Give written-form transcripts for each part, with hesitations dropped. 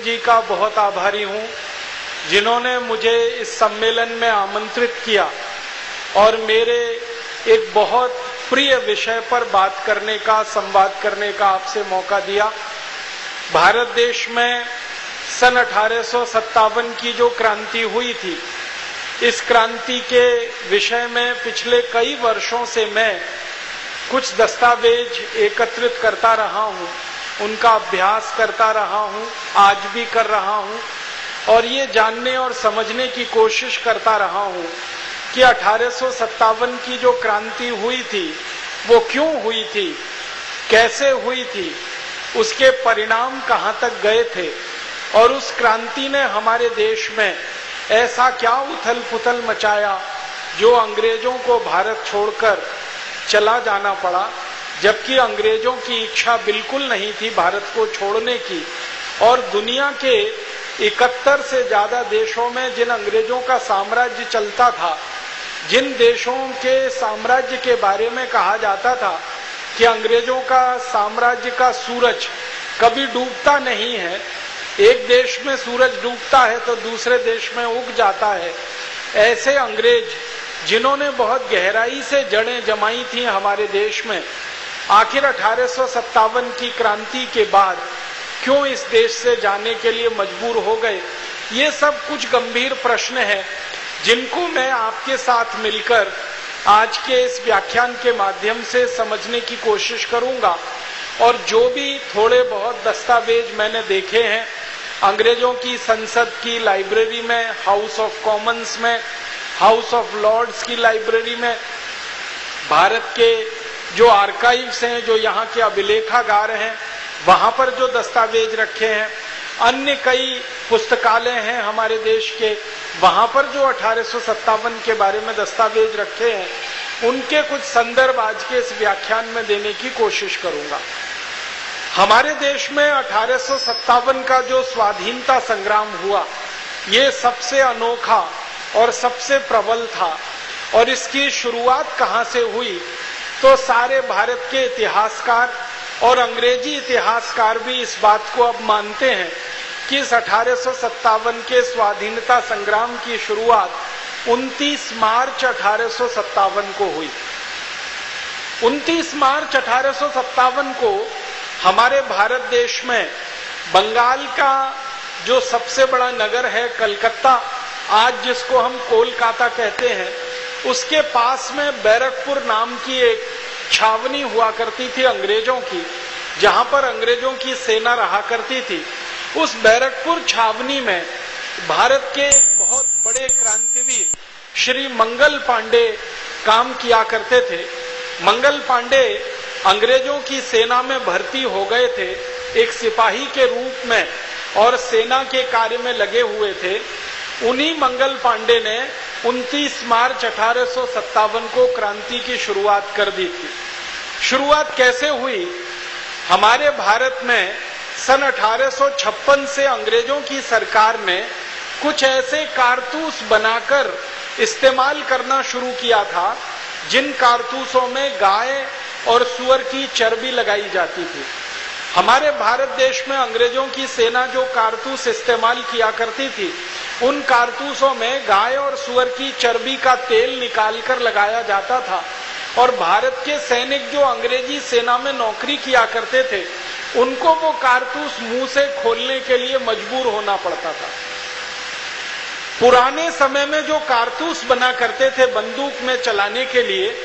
जी का बहुत आभारी हूं, जिन्होंने मुझे इस सम्मेलन में आमंत्रित किया और मेरे एक बहुत प्रिय विषय पर बात करने का, संवाद करने का आपसे मौका दिया। भारत देश में सन 1857 की जो क्रांति हुई थी, इस क्रांति के विषय में पिछले कई वर्षों से मैं कुछ दस्तावेज एकत्रित करता रहा हूं, उनका अभ्यास करता रहा हूं, आज भी कर रहा हूं और ये जानने और समझने की कोशिश करता रहा हूं कि 1857 की जो क्रांति हुई थी वो क्यों हुई थी, कैसे हुई थी, उसके परिणाम कहां तक गए थे और उस क्रांति ने हमारे देश में ऐसा क्या उथल पुथल मचाया जो अंग्रेजों को भारत छोड़कर चला जाना पड़ा, जबकि अंग्रेजों की इच्छा बिल्कुल नहीं थी भारत को छोड़ने की। और दुनिया के 71 से ज्यादा देशों में जिन अंग्रेजों का साम्राज्य चलता था, जिन देशों के साम्राज्य के बारे में कहा जाता था कि अंग्रेजों का साम्राज्य का सूरज कभी डूबता नहीं है, एक देश में सूरज डूबता है तो दूसरे देश में उग जाता है, ऐसे अंग्रेज जिन्होंने बहुत गहराई से जड़ें जमाई थी हमारे देश में, आखिर 1857 की क्रांति के बाद क्यों इस देश से जाने के लिए मजबूर हो गए? ये सब कुछ गंभीर प्रश्न हैं जिनको मैं आपके साथ मिलकर आज के इस व्याख्यान के माध्यम से समझने की कोशिश करूंगा। और जो भी थोड़े बहुत दस्तावेज मैंने देखे हैं अंग्रेजों की संसद की लाइब्रेरी में, हाउस ऑफ कॉमन्स में, हाउस ऑफ लॉर्ड्स की लाइब्रेरी में, भारत के जो आर्काइव्स हैं, जो यहाँ के अभिलेखागार हैं, वहां पर जो दस्तावेज रखे हैं, अन्य कई पुस्तकालय हैं हमारे देश के, वहां पर जो 1857 के बारे में दस्तावेज रखे हैं, उनके कुछ संदर्भ आज के इस व्याख्यान में देने की कोशिश करूंगा। हमारे देश में 1857 का जो स्वाधीनता संग्राम हुआ, ये सबसे अनोखा और सबसे प्रबल था। और इसकी शुरुआत कहां से हुई, तो सारे भारत के इतिहासकार और अंग्रेजी इतिहासकार भी इस बात को अब मानते हैं कि इस 1857 के स्वाधीनता संग्राम की शुरुआत 29 मार्च 1857 को हुई। 29 मार्च 1857 को हमारे भारत देश में बंगाल का जो सबसे बड़ा नगर है कलकत्ता, आज जिसको हम कोलकाता कहते हैं, उसके पास में बैरकपुर नाम की एक छावनी हुआ करती थी अंग्रेजों की, जहां पर अंग्रेजों की सेना रहा करती थी। उस बैरकपुर छावनी में भारत के बहुत बड़े क्रांतिवीर श्री मंगल पांडे काम किया करते थे। मंगल पांडे अंग्रेजों की सेना में भर्ती हो गए थे एक सिपाही के रूप में और सेना के कार्य में लगे हुए थे। उन्हीं मंगल पांडे ने 29 मार्च 1857 को क्रांति की शुरुआत कर दी थी। शुरुआत कैसे हुई? हमारे भारत में सन 1856 से अंग्रेजों की सरकार ने कुछ ऐसे कारतूस बनाकर इस्तेमाल करना शुरू किया था जिन कारतूसों में गाय और सुअर की चर्बी लगाई जाती थी। हमारे भारत देश में अंग्रेजों की सेना जो कारतूस इस्तेमाल किया करती थी, उन कारतूसों में गाय और सुअर की चर्बी का तेल निकालकर लगाया जाता था और भारत के सैनिक जो अंग्रेजी सेना में नौकरी किया करते थे, उनको वो कारतूस मुंह से खोलने के लिए मजबूर होना पड़ता था। पुराने समय में जो कारतूस बना करते थे बंदूक में चलाने के लिए,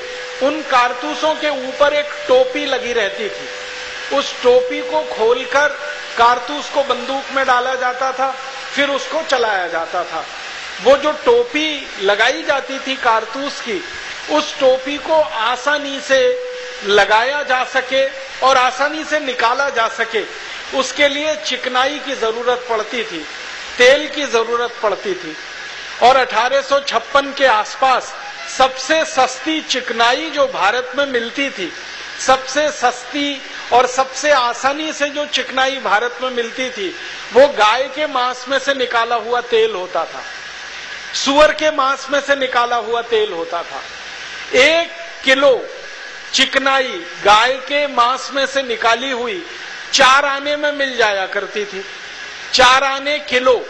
उन कारतूसों के ऊपर एक टोपी लगी रहती थी। उस टोपी को खोलकर कारतूस को बंदूक में डाला जाता था, फिर उसको चलाया जाता था। वो जो टोपी लगाई जाती थी कारतूस की, उस टोपी को आसानी से लगाया जा सके और आसानी से निकाला जा सके, उसके लिए चिकनाई की जरूरत पड़ती थी, तेल की जरूरत पड़ती थी। और 1856 के आसपास सबसे सस्ती चिकनाई जो भारत में मिलती थी, सबसे सस्ती और सबसे आसानी से जो चिकनाई भारत में मिलती थी, वो गाय के मांस में से निकाला हुआ तेल होता था, सुअर के मांस में से निकाला हुआ तेल होता था। 1 किलो चिकनाई गाय के मांस में से निकाली हुई 4 आने में मिल जाया करती थी। 4 आने किलो,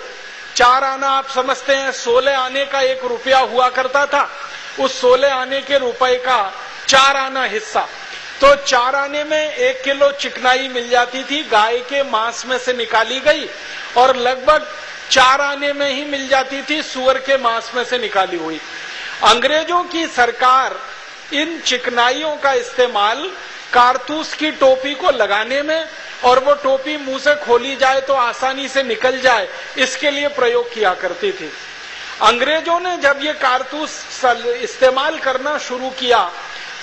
4 आना आप समझते हैं 16 आने का 1 रुपया हुआ करता था, उस 16 आने के रुपए का 4 आना हिस्सा, तो 4 आने में 1 किलो चिकनाई मिल जाती थी, गाय के मांस में से निकाली गई, और लगभग 4 आने में ही मिल जाती थी सुअर के मांस में से निकाली हुई। अंग्रेजों की सरकार इन चिकनाइयों का इस्तेमाल कारतूस की टोपी को लगाने में, और वो टोपी मुंह से खोली जाए तो आसानी से निकल जाए, इसके लिए प्रयोग किया करती थी। अंग्रेजों ने जब ये कारतूस इस्तेमाल करना शुरू किया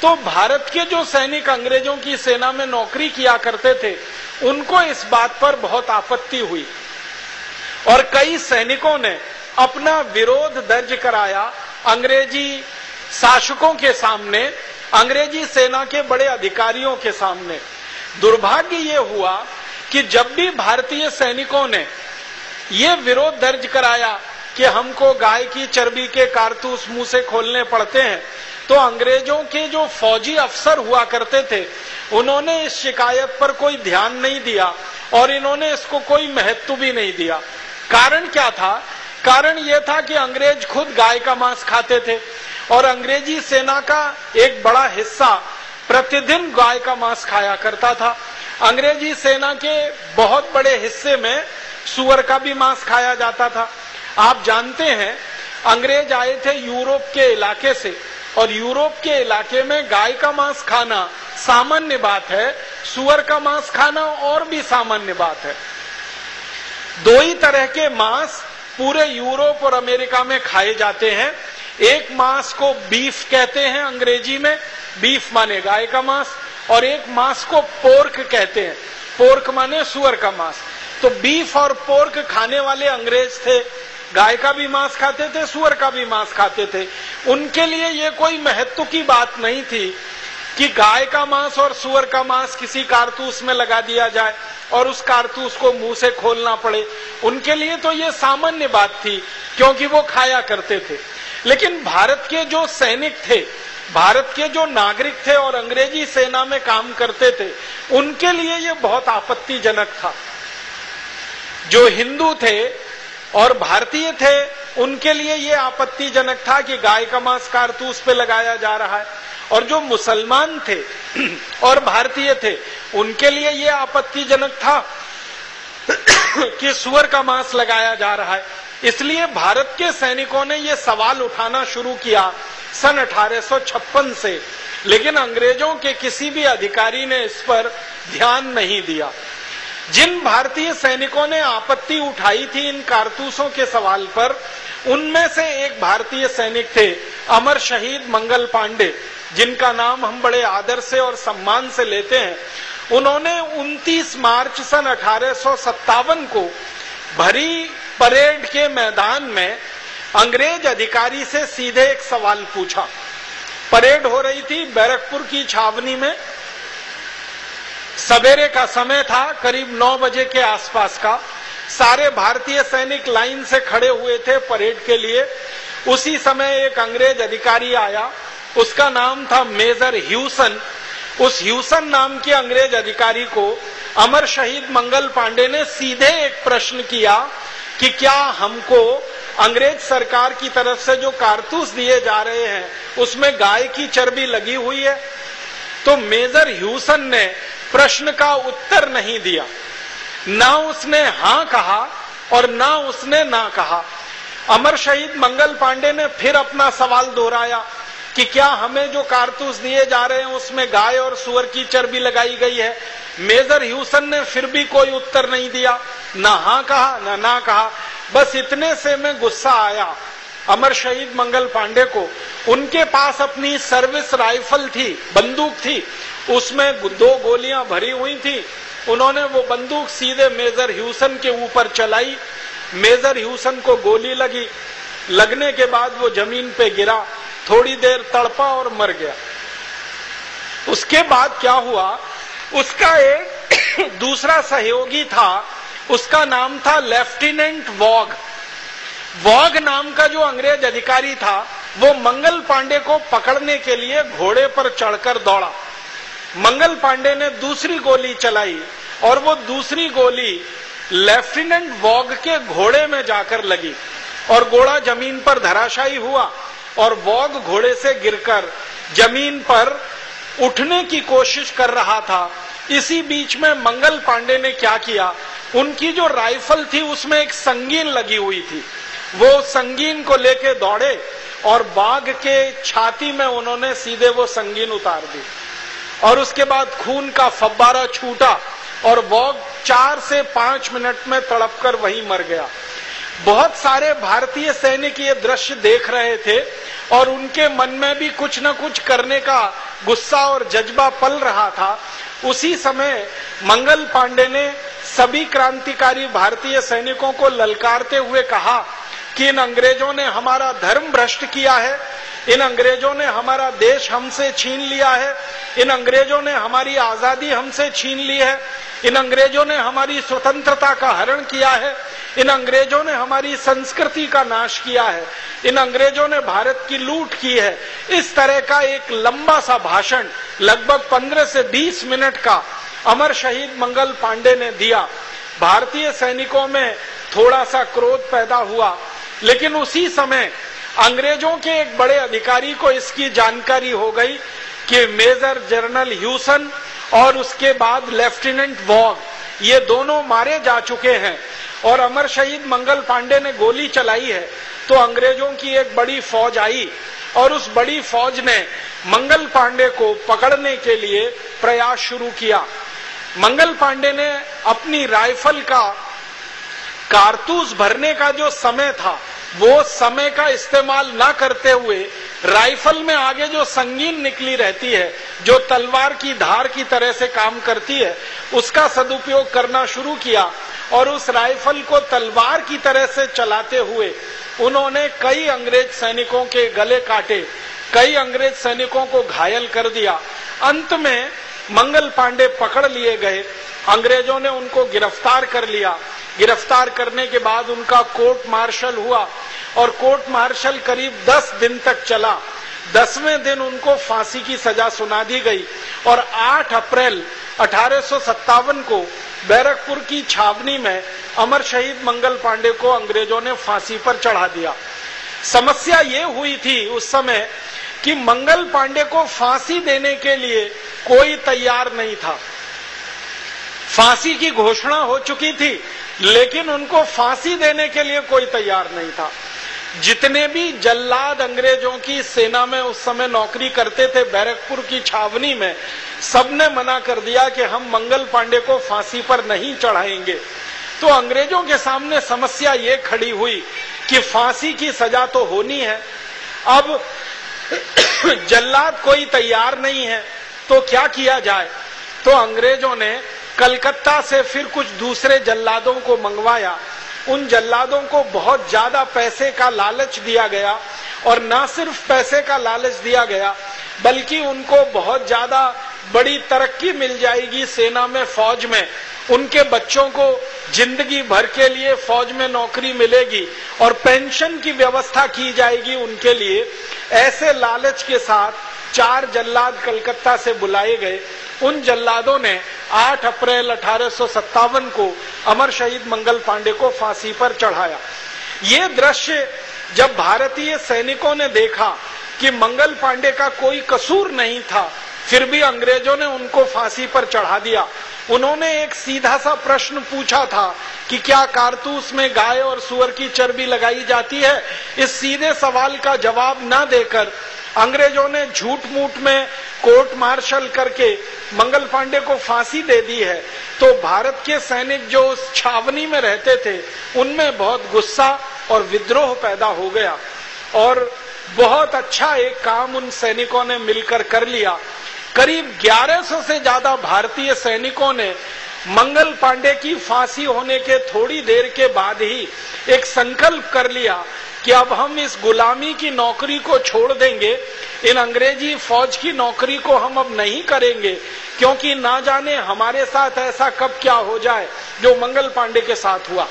तो भारत के जो सैनिक अंग्रेजों की सेना में नौकरी किया करते थे, उनको इस बात पर बहुत आपत्ति हुई, और कई सैनिकों ने अपना विरोध दर्ज कराया अंग्रेजी शासकों के सामने, अंग्रेजी सेना के बड़े अधिकारियों के सामने। दुर्भाग्य ये हुआ कि जब भी भारतीय सैनिकों ने ये विरोध दर्ज कराया कि हमको गाय की चर्बी के कारतूस मुंह से खोलने पड़ते हैं, तो अंग्रेजों के जो फौजी अफसर हुआ करते थे, उन्होंने इस शिकायत पर कोई ध्यान नहीं दिया और इन्होंने इसको कोई महत्व भी नहीं दिया। कारण क्या था? कारण यह था कि अंग्रेज खुद गाय का मांस खाते थे, और अंग्रेजी सेना का एक बड़ा हिस्सा प्रतिदिन गाय का मांस खाया करता था। अंग्रेजी सेना के बहुत बड़े हिस्से में सुअर का भी मांस खाया जाता था। आप जानते हैं, अंग्रेज आए थे यूरोप के इलाके से, और यूरोप के इलाके में गाय का मांस खाना सामान्य बात है, सुअर का मांस खाना और भी सामान्य बात है। 2 ही तरह के मांस पूरे यूरोप और अमेरिका में खाए जाते हैं। एक मांस को बीफ कहते हैं अंग्रेजी में, बीफ माने गाय का मांस, और एक मांस को पोर्क कहते हैं, पोर्क माने सुअर का मांस। तो बीफ और पोर्क खाने वाले अंग्रेज थे, गाय का भी मांस खाते थे, सुअर का भी मांस खाते थे। उनके लिए ये कोई महत्व की बात नहीं थी कि गाय का मांस और सुअर का मांस किसी कारतूस में लगा दिया जाए और उस कारतूस को मुंह से खोलना पड़े। उनके लिए तो ये सामान्य बात थी, क्योंकि वो खाया करते थे। लेकिन भारत के जो सैनिक थे, भारत के जो नागरिक थे और अंग्रेजी सेना में काम करते थे, उनके लिए ये बहुत आपत्तिजनक था। जो हिंदू थे और भारतीय थे, उनके लिए ये आपत्तिजनक था कि गाय का मांस कारतूस पे लगाया जा रहा है, और जो मुसलमान थे और भारतीय थे, उनके लिए ये आपत्तिजनक था कि सुअर का मांस लगाया जा रहा है। इसलिए भारत के सैनिकों ने ये सवाल उठाना शुरू किया सन 1856 से, लेकिन अंग्रेजों के किसी भी अधिकारी ने इस पर ध्यान नहीं दिया। जिन भारतीय सैनिकों ने आपत्ति उठाई थी इन कारतूसों के सवाल पर, उनमें से एक भारतीय सैनिक थे अमर शहीद मंगल पांडे, जिनका नाम हम बड़े आदर से और सम्मान से लेते हैं। उन्होंने 29 मार्च सन 1857 को भरी परेड के मैदान में अंग्रेज अधिकारी से सीधे एक सवाल पूछा। परेड हो रही थी बैरकपुर की छावनी में, सवेरे का समय था, करीब 9 बजे के आसपास का। सारे भारतीय सैनिक लाइन से खड़े हुए थे परेड के लिए। उसी समय एक अंग्रेज अधिकारी आया, उसका नाम था मेजर ह्यूसन। उस ह्यूसन नाम के अंग्रेज अधिकारी को अमर शहीद मंगल पांडे ने सीधे एक प्रश्न किया कि क्या हमको अंग्रेज सरकार की तरफ से जो कारतूस दिए जा रहे हैं उसमें गाय की चर्बी लगी हुई है? तो मेजर ह्यूसन ने प्रश्न का उत्तर नहीं दिया, ना उसने हां कहा और ना उसने ना कहा। अमर शहीद मंगल पांडे ने फिर अपना सवाल दोहराया कि क्या हमें जो कारतूस दिए जा रहे हैं उसमें गाय और सुअर की चर्बी लगाई गई है? मेजर ह्यूसन ने फिर भी कोई उत्तर नहीं दिया, ना हाँ कहा ना कहा। बस इतने से में गुस्सा आया अमर शहीद मंगल पांडे को। उनके पास अपनी सर्विस राइफल थी, बंदूक थी, उसमें 2 गोलियां भरी हुई थी। उन्होंने वो बंदूक सीधे मेजर ह्यूसन के ऊपर चलाई। मेजर ह्यूसन को गोली लगी, लगने के बाद वो जमीन पे गिरा, थोड़ी देर तड़पा और मर गया। उसके बाद क्या हुआ, उसका एक दूसरा सहयोगी था, उसका नाम था लेफ्टिनेंट वॉग। वॉग नाम का जो अंग्रेज अधिकारी था, वो मंगल पांडे को पकड़ने के लिए घोड़े पर चढ़कर दौड़ा। मंगल पांडे ने दूसरी गोली चलाई और वो दूसरी गोली लेफ्टिनेंट वॉग के घोड़े में जाकर लगी और घोड़ा जमीन पर धराशायी हुआ और वॉग घोड़े से गिरकर जमीन पर उठने की कोशिश कर रहा था। इसी बीच में मंगल पांडे ने क्या किया, उनकी जो राइफल थी उसमें एक संगीन लगी हुई थी, वो संगीन को लेके दौड़े और बाघ के छाती में उन्होंने सीधे वो संगीन उतार दी और उसके बाद खून का फव्वारा छूटा और वॉग 4 से 5 मिनट में तड़पकर वहीं मर गया। बहुत सारे भारतीय सैनिक ये दृश्य देख रहे थे और उनके मन में भी कुछ न कुछ करने का गुस्सा और जज्बा पल रहा था। उसी समय मंगल पांडे ने सभी क्रांतिकारी भारतीय सैनिकों को ललकारते हुए कहा कि इन अंग्रेजों ने हमारा धर्म भ्रष्ट किया है, इन अंग्रेजों ने हमारा देश हमसे छीन लिया है, इन अंग्रेजों ने हमारी आजादी हमसे छीन ली है, इन अंग्रेजों ने हमारी स्वतंत्रता का हरण किया है, इन अंग्रेजों ने हमारी संस्कृति का नाश किया है, इन अंग्रेजों ने भारत की लूट की है। इस तरह का एक लंबा सा भाषण लगभग 15 से 20 मिनट का अमर शहीद मंगल पांडे ने दिया। भारतीय सैनिकों में थोड़ा सा क्रोध पैदा हुआ, लेकिन उसी समय अंग्रेजों के एक बड़े अधिकारी को इसकी जानकारी हो गई कि मेजर जनरल ह्यूसन और उसके बाद लेफ्टिनेंट वॉग ये दोनों मारे जा चुके हैं और अमर शहीद मंगल पांडे ने गोली चलाई है। तो अंग्रेजों की एक बड़ी फौज आई और उस बड़ी फौज ने मंगल पांडे को पकड़ने के लिए प्रयास शुरू किया। मंगल पांडे ने अपनी राइफल का कारतूस भरने का जो समय था वो समय का इस्तेमाल ना करते हुए राइफल में आगे जो संगीन निकली रहती है, जो तलवार की धार की तरह से काम करती है, उसका सदुपयोग करना शुरू किया और उस राइफल को तलवार की तरह से चलाते हुए उन्होंने कई अंग्रेज सैनिकों के गले काटे, कई अंग्रेज सैनिकों को घायल कर दिया। अंत में मंगल पांडे पकड़ लिए गए, अंग्रेजों ने उनको गिरफ्तार कर लिया। गिरफ्तार करने के बाद उनका कोर्ट मार्शल हुआ और कोर्ट मार्शल करीब 10 दिन तक चला। 10वें दिन उनको फांसी की सजा सुना दी गई और 8 अप्रैल 1857 को बैरकपुर की छावनी में अमर शहीद मंगल पांडे को अंग्रेजों ने फांसी पर चढ़ा दिया। समस्या ये हुई थी उस समय कि मंगल पांडे को फांसी देने के लिए कोई तैयार नहीं था। फांसी की घोषणा हो चुकी थी, लेकिन उनको फांसी देने के लिए कोई तैयार नहीं था। जितने भी जल्लाद अंग्रेजों की सेना में उस समय नौकरी करते थे बैरकपुर की छावनी में, सबने मना कर दिया कि हम मंगल पांडे को फांसी पर नहीं चढ़ाएंगे। तो अंग्रेजों के सामने समस्या ये खड़ी हुई कि फांसी की सजा तो होनी है, अब जल्लाद कोई तैयार नहीं है, तो क्या किया जाए। तो अंग्रेजों ने कलकत्ता से फिर कुछ दूसरे जल्लादों को मंगवाया। उन जल्लादों को बहुत ज्यादा पैसे का लालच दिया गया और न सिर्फ पैसे का लालच दिया गया, बल्कि उनको बहुत ज्यादा बड़ी तरक्की मिल जाएगी सेना में, फौज में, उनके बच्चों को जिंदगी भर के लिए फौज में नौकरी मिलेगी और पेंशन की व्यवस्था की जाएगी उनके लिए। ऐसे लालच के साथ 4 जल्लाद कलकत्ता से बुलाए गए। उन जल्लादों ने 8 अप्रैल 1857 को अमर शहीद मंगल पांडे को फांसी पर चढ़ाया। ये दृश्य जब भारतीय सैनिकों ने देखा कि मंगल पांडे का कोई कसूर नहीं था, फिर भी अंग्रेजों ने उनको फांसी पर चढ़ा दिया। उन्होंने एक सीधा सा प्रश्न पूछा था कि क्या कारतूस में गाय और सुअर की चर्बी लगाई जाती है। इस सीधे सवाल का जवाब न देकर अंग्रेजों ने झूठ मूठ में कोर्ट मार्शल करके मंगल पांडे को फांसी दे दी है। तो भारत के सैनिक जो उस छावनी में रहते थे उनमें बहुत गुस्सा और विद्रोह पैदा हो गया और बहुत अच्छा एक काम उन सैनिकों ने मिलकर कर लिया। करीब 1100 से ज्यादा भारतीय सैनिकों ने मंगल पांडे की फांसी होने के थोड़ी देर के बाद ही एक संकल्प कर लिया कि अब हम इस गुलामी की नौकरी को छोड़ देंगे, इन अंग्रेजी फौज की नौकरी को हम अब नहीं करेंगे, क्योंकि ना जाने हमारे साथ ऐसा कब क्या हो जाए जो मंगल पांडे के साथ हुआ।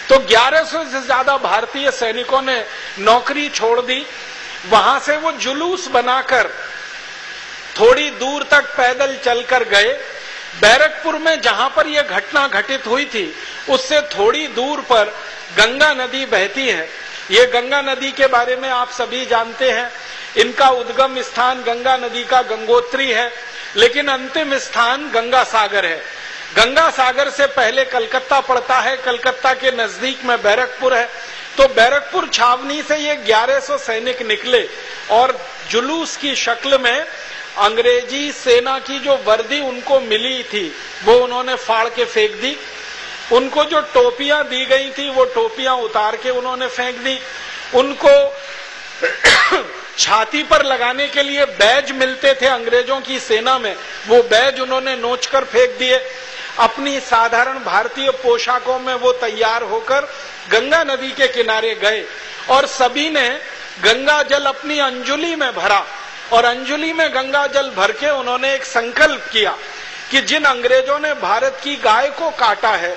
तो 1100 से ज्यादा भारतीय सैनिकों ने नौकरी छोड़ दी। वहां से वो जुलूस बनाकर थोड़ी दूर तक पैदल चलकर गए। बैरकपुर में जहां पर यह घटना घटित हुई थी उससे थोड़ी दूर पर गंगा नदी बहती है। ये गंगा नदी के बारे में आप सभी जानते हैं, इनका उद्गम स्थान गंगा नदी का गंगोत्री है, लेकिन अंतिम स्थान गंगा सागर है। गंगा सागर से पहले कलकत्ता पड़ता है, कलकत्ता के नजदीक में बैरकपुर है। तो बैरकपुर छावनी से ये 1100 सैनिक निकले और जुलूस की शक्ल में अंग्रेजी सेना की जो वर्दी उनको मिली थी वो उन्होंने फाड़ के फेंक दी। उनको जो टोपियां दी गई थी वो टोपियां उतार के उन्होंने फेंक दी। उनको छाती पर लगाने के लिए बैज मिलते थे अंग्रेजों की सेना में, वो बैज उन्होंने नोचकर फेंक दिए। अपनी साधारण भारतीय पोशाकों में वो तैयार होकर गंगा नदी के किनारे गए और सभी ने गंगा जल अपनी अंजुली में भरा और अंजुली में गंगा जल भर के उन्होंने एक संकल्प किया कि जिन अंग्रेजों ने भारत की गाय को काटा है,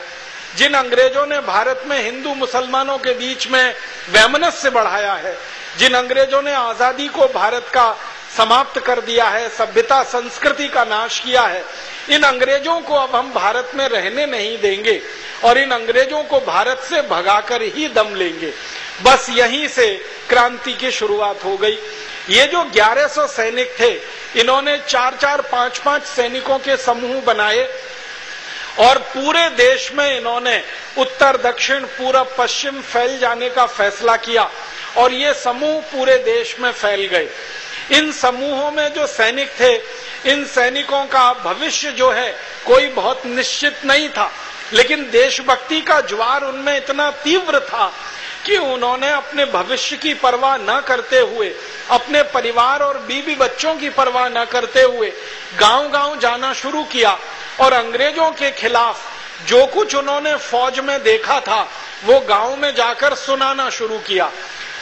जिन अंग्रेजों ने भारत में हिंदू मुसलमानों के बीच में वैमनस्य बढ़ाया है, जिन अंग्रेजों ने आजादी को भारत का समाप्त कर दिया है, सभ्यता संस्कृति का नाश किया है, इन अंग्रेजों को अब हम भारत में रहने नहीं देंगे और इन अंग्रेजों को भारत से भगाकर ही दम लेंगे। बस यहीं से क्रांति की शुरुआत हो गई। ये जो 1100 सैनिक थे, इन्होंने 4-4, 5-5 सैनिकों के समूह बनाए और पूरे देश में इन्होंने उत्तर दक्षिण पूरब पश्चिम फैल जाने का फैसला किया और ये समूह पूरे देश में फैल गए। इन समूहों में जो सैनिक थे, इन सैनिकों का भविष्य जो है कोई बहुत निश्चित नहीं था, लेकिन देशभक्ति का ज्वार उनमें इतना तीव्र था कि उन्होंने अपने भविष्य की परवाह न करते हुए, अपने परिवार और बीवी बच्चों की परवाह न करते हुए गांव-गांव जाना शुरू किया और अंग्रेजों के खिलाफ जो कुछ उन्होंने फौज में देखा था वो गांव में जाकर सुनाना शुरू किया।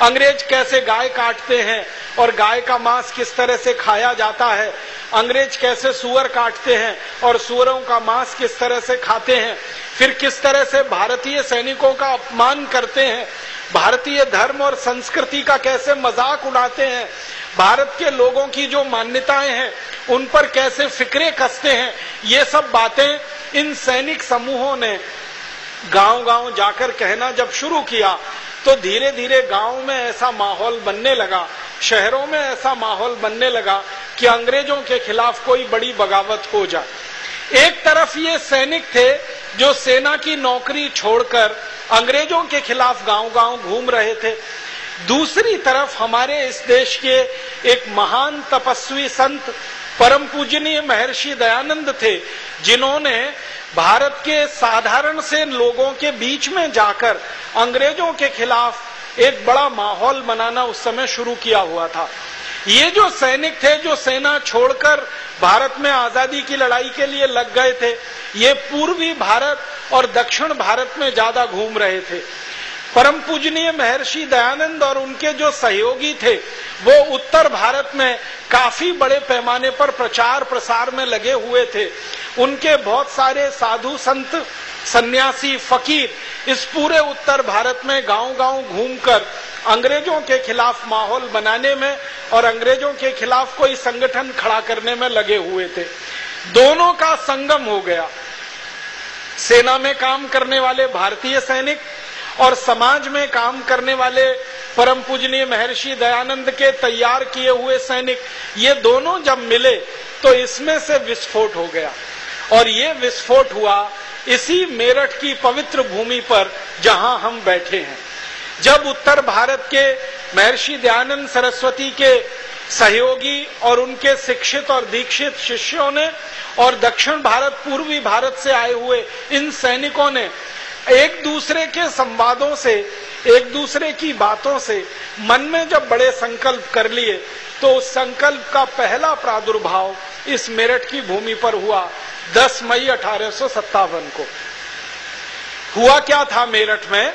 अंग्रेज कैसे गाय काटते हैं और गाय का मांस किस तरह से खाया जाता है, अंग्रेज कैसे सुअर काटते हैं और सुअरों का मांस किस तरह से खाते हैं, फिर किस तरह से भारतीय सैनिकों का अपमान करते हैं, भारतीय धर्म और संस्कृति का कैसे मजाक उड़ाते हैं, भारत के लोगों की जो मान्यताएं हैं उन पर कैसे फिक्रे कसते हैं, ये सब बातें इन सैनिक समूहों ने गांव-गांव जाकर कहना जब शुरू किया तो धीरे धीरे गांव में ऐसा माहौल बनने लगा, शहरों में ऐसा माहौल बनने लगा कि अंग्रेजों के खिलाफ कोई बड़ी बगावत हो जाए। एक तरफ ये सैनिक थे जो सेना की नौकरी छोड़कर अंग्रेजों के खिलाफ गांव-गांव घूम रहे थे, दूसरी तरफ हमारे इस देश के एक महान तपस्वी संत परम पूजनीय महर्षि दयानंद थे, जिन्होंने भारत के साधारण से लोगों के बीच में जाकर अंग्रेजों के खिलाफ एक बड़ा माहौल बनाना उस समय शुरू किया हुआ था। ये जो सैनिक थे जो सेना छोड़कर भारत में आजादी की लड़ाई के लिए लग गए थे, ये पूर्वी भारत और दक्षिण भारत में ज्यादा घूम रहे थे। परम पूजनीय महर्षि दयानंद और उनके जो सहयोगी थे वो उत्तर भारत में काफी बड़े पैमाने पर प्रचार प्रसार में लगे हुए थे। उनके बहुत सारे साधु संत सन्यासी फकीर इस पूरे उत्तर भारत में गांव-गांव घूमकर अंग्रेजों के खिलाफ माहौल बनाने में और अंग्रेजों के खिलाफ कोई संगठन खड़ा करने में लगे हुए थे। दोनों का संगम हो गया। सेना में काम करने वाले भारतीय सैनिक और समाज में काम करने वाले परम पूजनीय महर्षि दयानंद के तैयार किए हुए सैनिक, ये दोनों जब मिले तो इसमें से विस्फोट हो गया और ये विस्फोट हुआ इसी मेरठ की पवित्र भूमि पर जहां हम बैठे हैं। जब उत्तर भारत के महर्षि दयानंद सरस्वती के सहयोगी और उनके शिक्षित और दीक्षित शिष्यों ने और दक्षिण भारत पूर्वी भारत से आए हुए इन सैनिकों ने एक दूसरे के संवादों से, एक दूसरे की बातों से मन में जब बड़े संकल्प कर लिए तो उस संकल्प का पहला प्रादुर्भाव इस मेरठ की भूमि पर हुआ 10 मई 1857 को। हुआ क्या था मेरठ में,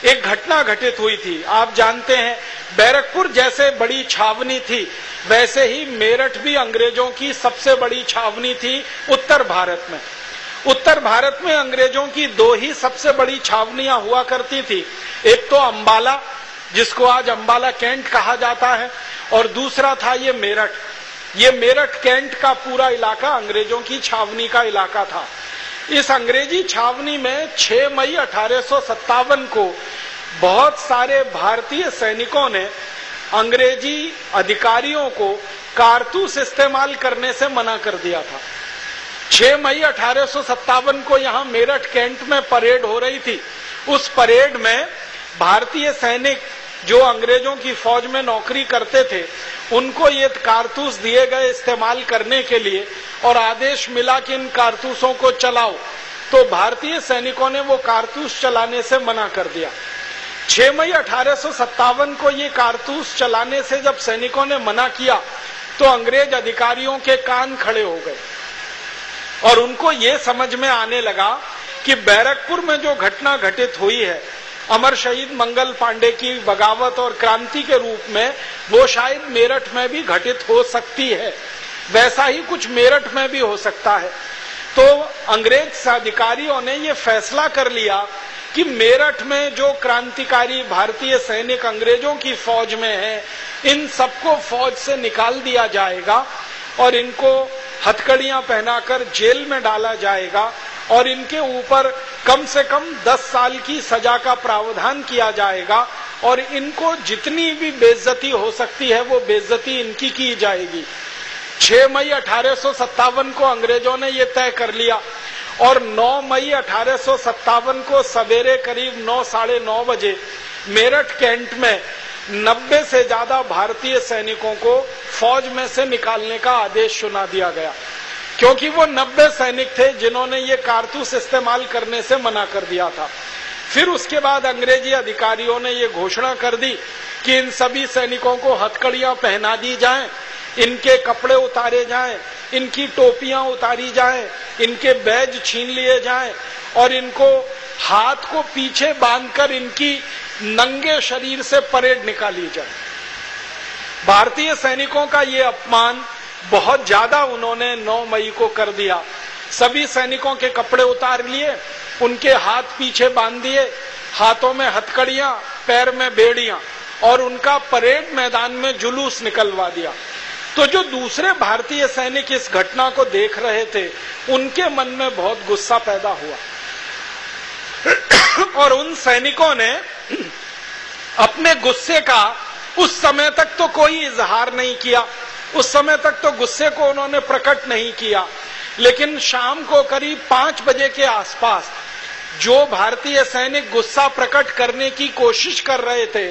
एक घटना घटित हुई थी। आप जानते हैं बैरकपुर जैसे बड़ी छावनी थी वैसे ही मेरठ भी अंग्रेजों की सबसे बड़ी छावनी थी उत्तर भारत में। उत्तर भारत में अंग्रेजों की दो ही सबसे बड़ी छावनियां हुआ करती थी, एक तो अंबाला जिसको आज अंबाला कैंट कहा जाता है और दूसरा था ये मेरठ। ये मेरठ कैंट का पूरा इलाका अंग्रेजों की छावनी का इलाका था। इस अंग्रेजी छावनी में 6 मई 1857 को बहुत सारे भारतीय सैनिकों ने अंग्रेजी अधिकारियों को कारतूस इस्तेमाल करने से मना कर दिया था। 6 मई 1857 को यहाँ मेरठ कैंट में परेड हो रही थी। उस परेड में भारतीय सैनिक जो अंग्रेजों की फौज में नौकरी करते थे, उनको ये कारतूस दिए गए इस्तेमाल करने के लिए और आदेश मिला कि इन कारतूसों को चलाओ, तो भारतीय सैनिकों ने वो कारतूस चलाने से मना कर दिया। 6 मई 1857 को ये कारतूस चलाने से जब सैनिकों ने मना किया तो अंग्रेज अधिकारियों के कान खड़े हो गए और उनको ये समझ में आने लगा कि बैरकपुर में जो घटना घटित हुई है अमर शहीद मंगल पांडे की बगावत और क्रांति के रूप में, वो शायद मेरठ में भी घटित हो सकती है। वैसा ही कुछ मेरठ में भी हो सकता है। तो अंग्रेज अधिकारियों ने ये फैसला कर लिया कि मेरठ में जो क्रांतिकारी भारतीय सैनिक अंग्रेजों की फौज में हैं, इन सबको फौज से निकाल दिया जाएगा और इनको हथकड़ियां पहनाकर जेल में डाला जाएगा और इनके ऊपर कम से कम 10 साल की सजा का प्रावधान किया जाएगा और इनको जितनी भी बेइज्जती हो सकती है वो बेइज्जती इनकी की जाएगी। 6 मई 1857 को अंग्रेजों ने ये तय कर लिया और 9 मई 1857 को सवेरे करीब 9 साढ़े 9 बजे मेरठ कैंट में 90 से ज्यादा भारतीय सैनिकों को फौज में से निकालने का आदेश सुना दिया गया, क्योंकि वो 90 सैनिक थे जिन्होंने ये कारतूस इस्तेमाल करने से मना कर दिया था। फिर उसके बाद अंग्रेजी अधिकारियों ने ये घोषणा कर दी कि इन सभी सैनिकों को हथकड़ियां पहना दी जाएं, इनके कपड़े उतारे जाएं, इनकी टोपियां उतारी जाएं, इनके बैज छीन लिए जाएं और इनको हाथ को पीछे बांधकर इनकी नंगे शरीर से परेड निकाली जाए। भारतीय सैनिकों का ये अपमान बहुत ज्यादा उन्होंने 9 मई को कर दिया। सभी सैनिकों के कपड़े उतार लिए, उनके हाथ पीछे बांध दिए, हाथों में हथकड़ियां, पैर में बेड़ियां और उनका परेड मैदान में जुलूस निकलवा दिया। तो जो दूसरे भारतीय सैनिक इस घटना को देख रहे थे, उनके मन में बहुत गुस्सा पैदा हुआ और उन सैनिकों ने अपने गुस्से का उस समय तक तो कोई इजहार नहीं किया, उस समय तक तो गुस्से को उन्होंने प्रकट नहीं किया, लेकिन शाम को करीब 5 बजे के आसपास जो भारतीय सैनिक गुस्सा प्रकट करने की कोशिश कर रहे थे,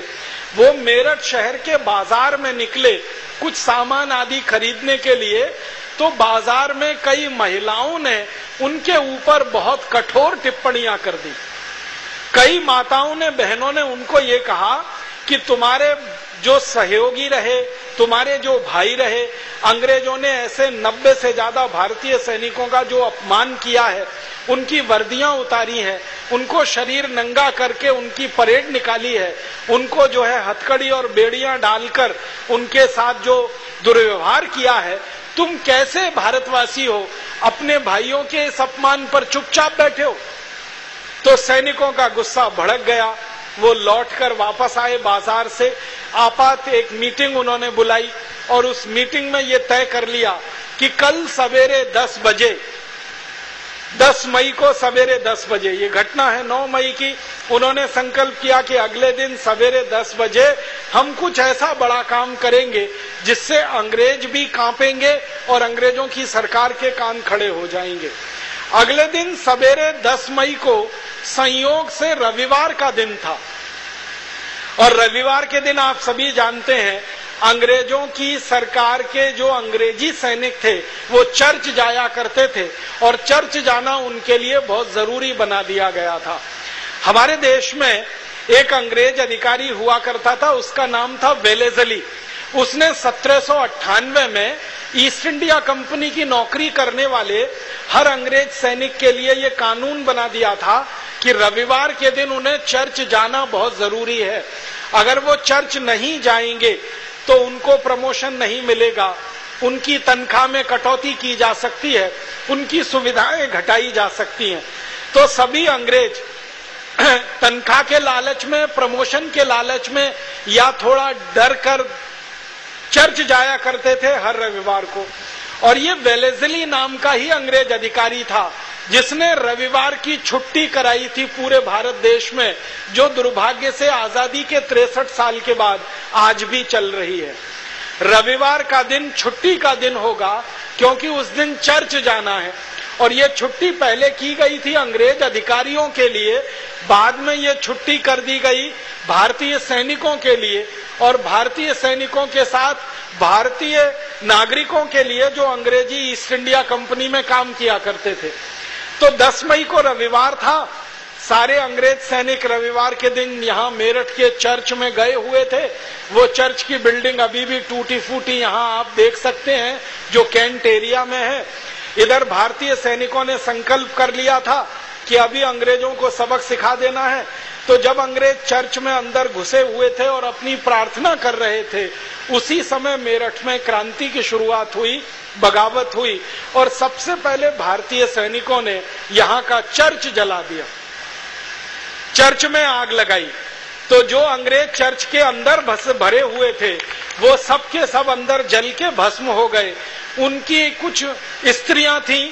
वो मेरठ शहर के बाजार में निकले कुछ सामान आदि खरीदने के लिए। तो बाजार में कई महिलाओं ने उनके ऊपर बहुत कठोर टिप्पणियां कर दी। कई माताओं ने, बहनों ने उनको ये कहा कि तुम्हारे जो सहयोगी रहे, तुम्हारे जो भाई रहे, अंग्रेजों ने ऐसे 90 से ज्यादा भारतीय सैनिकों का जो अपमान किया है, उनकी वर्दियां उतारी हैं, उनको शरीर नंगा करके उनकी परेड निकाली है, उनको जो है हथकड़ी और बेड़ियां डालकर उनके साथ जो दुर्व्यवहार किया है, तुम कैसे भारतवासी हो, अपने भाइयों के इस अपमान पर चुपचाप बैठे हो। तो सैनिकों का गुस्सा भड़क गया। वो लौटकर वापस आए बाजार से। आपात एक मीटिंग उन्होंने बुलाई और उस मीटिंग में ये तय कर लिया कि कल सवेरे 10 बजे, 10 मई को सवेरे 10 बजे, ये घटना है 9 मई की, उन्होंने संकल्प किया कि अगले दिन सवेरे 10 बजे हम कुछ ऐसा बड़ा काम करेंगे जिससे अंग्रेज भी कांपेंगे और अंग्रेजों की सरकार के कान खड़े हो जाएंगे। अगले दिन सवेरे 10 मई को संयोग से रविवार का दिन था और रविवार के दिन आप सभी जानते हैं अंग्रेजों की सरकार के जो अंग्रेजी सैनिक थे वो चर्च जाया करते थे और चर्च जाना उनके लिए बहुत जरूरी बना दिया गया था। हमारे देश में एक अंग्रेज अधिकारी हुआ करता था, उसका नाम था वेलेजली। उसने 1798 में ईस्ट इंडिया कंपनी की नौकरी करने वाले हर अंग्रेज सैनिक के लिए ये कानून बना दिया था कि रविवार के दिन उन्हें चर्च जाना बहुत जरूरी है। अगर वो चर्च नहीं जाएंगे तो उनको प्रमोशन नहीं मिलेगा, उनकी तनख्वाह में कटौती की जा सकती है, उनकी सुविधाएं घटाई जा सकती हैं। तो सभी अंग्रेज तनख्वाह के लालच में, प्रमोशन के लालच में या थोड़ा डर कर चर्च जाया करते थे हर रविवार को। और ये वेलेजली नाम का ही अंग्रेज अधिकारी था जिसने रविवार की छुट्टी कराई थी पूरे भारत देश में, जो दुर्भाग्य से आजादी के 63 साल के बाद आज भी चल रही है। रविवार का दिन छुट्टी का दिन होगा क्योंकि उस दिन चर्च जाना है, और ये छुट्टी पहले की गई थी अंग्रेज अधिकारियों के लिए, बाद में ये छुट्टी कर दी गई भारतीय सैनिकों के लिए, और भारतीय सैनिकों के साथ भारतीय नागरिकों के लिए जो अंग्रेजी ईस्ट इंडिया कंपनी में काम किया करते थे। तो 10 मई को रविवार था। सारे अंग्रेज सैनिक रविवार के दिन यहाँ मेरठ के चर्च में गए हुए थे। वो चर्च की बिल्डिंग अभी भी टूटी फूटी यहाँ आप देख सकते हैं, जो कैंट एरिया में है। इधर भारतीय सैनिकों ने संकल्प कर लिया था कि अभी अंग्रेजों को सबक सिखा देना है। तो जब अंग्रेज चर्च में अंदर घुसे हुए थे और अपनी प्रार्थना कर रहे थे, उसी समय मेरठ में क्रांति की शुरुआत हुई, बगावत हुई, और सबसे पहले भारतीय सैनिकों ने यहाँ का चर्च जला दिया, चर्च में आग लगाई। तो जो अंग्रेज चर्च के अंदर भरे हुए थे वो सब के सब अंदर जल के भस्म हो गए। उनकी कुछ स्त्रियां थीं,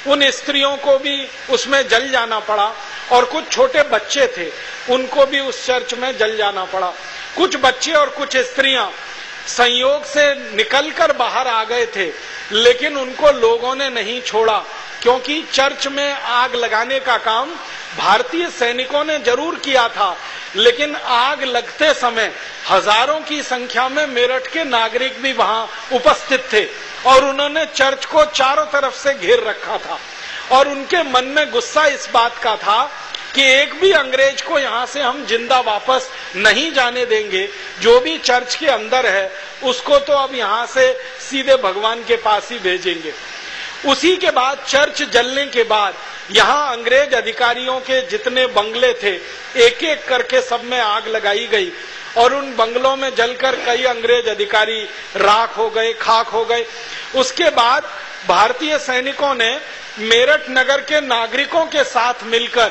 उन स्त्रियों को भी उसमें जल जाना पड़ा, और कुछ छोटे बच्चे थे उनको भी उस चर्च में जल जाना पड़ा। कुछ बच्चे और कुछ स्त्रियां संयोग से निकलकर बाहर आ गए थे, लेकिन उनको लोगों ने नहीं छोड़ा, क्योंकि चर्च में आग लगाने का काम भारतीय सैनिकों ने जरूर किया था, लेकिन आग लगते समय हजारों की संख्या में मेरठ के नागरिक भी वहां उपस्थित थे, और उन्होंने चर्च को चारों तरफ से घेर रखा था। और उनके मन में गुस्सा इस बात का था कि एक भी अंग्रेज को यहाँ से हम जिंदा वापस नहीं जाने देंगे, जो भी चर्च के अंदर है उसको तो अब यहाँ से सीधे भगवान के पास ही भेजेंगे। उसी के बाद चर्च जलने के बाद यहाँ अंग्रेज अधिकारियों के जितने बंगले थे एक एक करके सब में आग लगाई गई, और उन बंगलों में जलकर कई अंग्रेज अधिकारी राख हो गए, खाक हो गए। उसके बाद भारतीय सैनिकों ने मेरठ नगर के नागरिकों के साथ मिलकर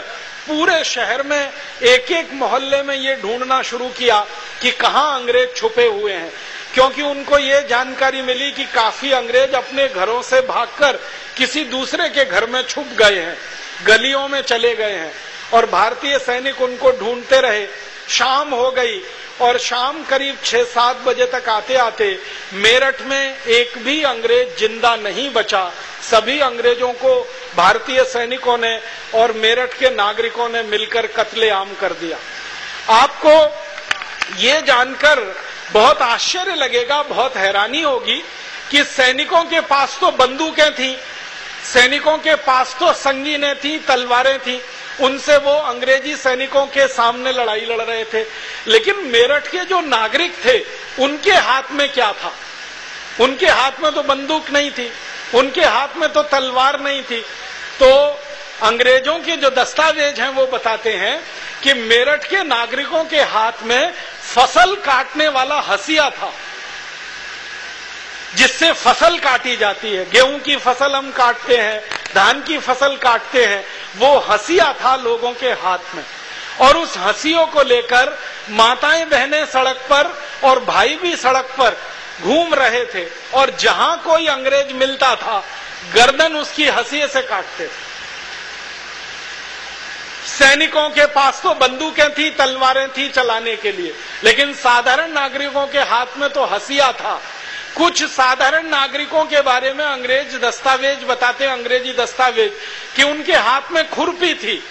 पूरे शहर में एक एक मोहल्ले में ये ढूंढना शुरू किया कि कहाँ अंग्रेज छुपे हुए हैं, क्योंकि उनको ये जानकारी मिली कि काफी अंग्रेज अपने घरों से भागकर किसी दूसरे के घर में छुप गए हैं, गलियों में चले गए हैं, और भारतीय सैनिक उनको ढूंढते रहे। शाम हो गई, और शाम करीब 6-7 बजे तक आते आते मेरठ में एक भी अंग्रेज जिंदा नहीं बचा। सभी अंग्रेजों को भारतीय सैनिकों ने और मेरठ के नागरिकों ने मिलकर कत्लेआम कर दिया। आपको ये जानकर बहुत आश्चर्य लगेगा, बहुत हैरानी होगी कि सैनिकों के पास तो बंदूकें थी, सैनिकों के पास तो संगीनें थी, तलवारें थी, उनसे वो अंग्रेजी सैनिकों के सामने लड़ाई लड़ रहे थे। लेकिन मेरठ के जो नागरिक थे उनके हाथ में क्या था? उनके हाथ में तो बंदूक नहीं थी, उनके हाथ में तो तलवार नहीं थी। तो अंग्रेजों के जो दस्तावेज हैं वो बताते हैं कि मेरठ के नागरिकों के हाथ में फसल काटने वाला हसिया था, जिससे फसल काटी जाती है। गेहूं की फसल हम काटते हैं, धान की फसल काटते हैं, वो हसिया था लोगों के हाथ में। और उस हसियों को लेकर माताएं बहनें सड़क पर और भाई भी सड़क पर घूम रहे थे, और जहां कोई अंग्रेज मिलता था गर्दन उसकी हसिये से काटते थे। सैनिकों के पास तो बंदूकें थी, तलवारें थी चलाने के लिए, लेकिन साधारण नागरिकों के हाथ में तो हसिया था। कुछ साधारण नागरिकों के बारे में अंग्रेज दस्तावेज बताते हैं, अंग्रेजी दस्तावेज, कि उनके हाथ में खुरपी थी,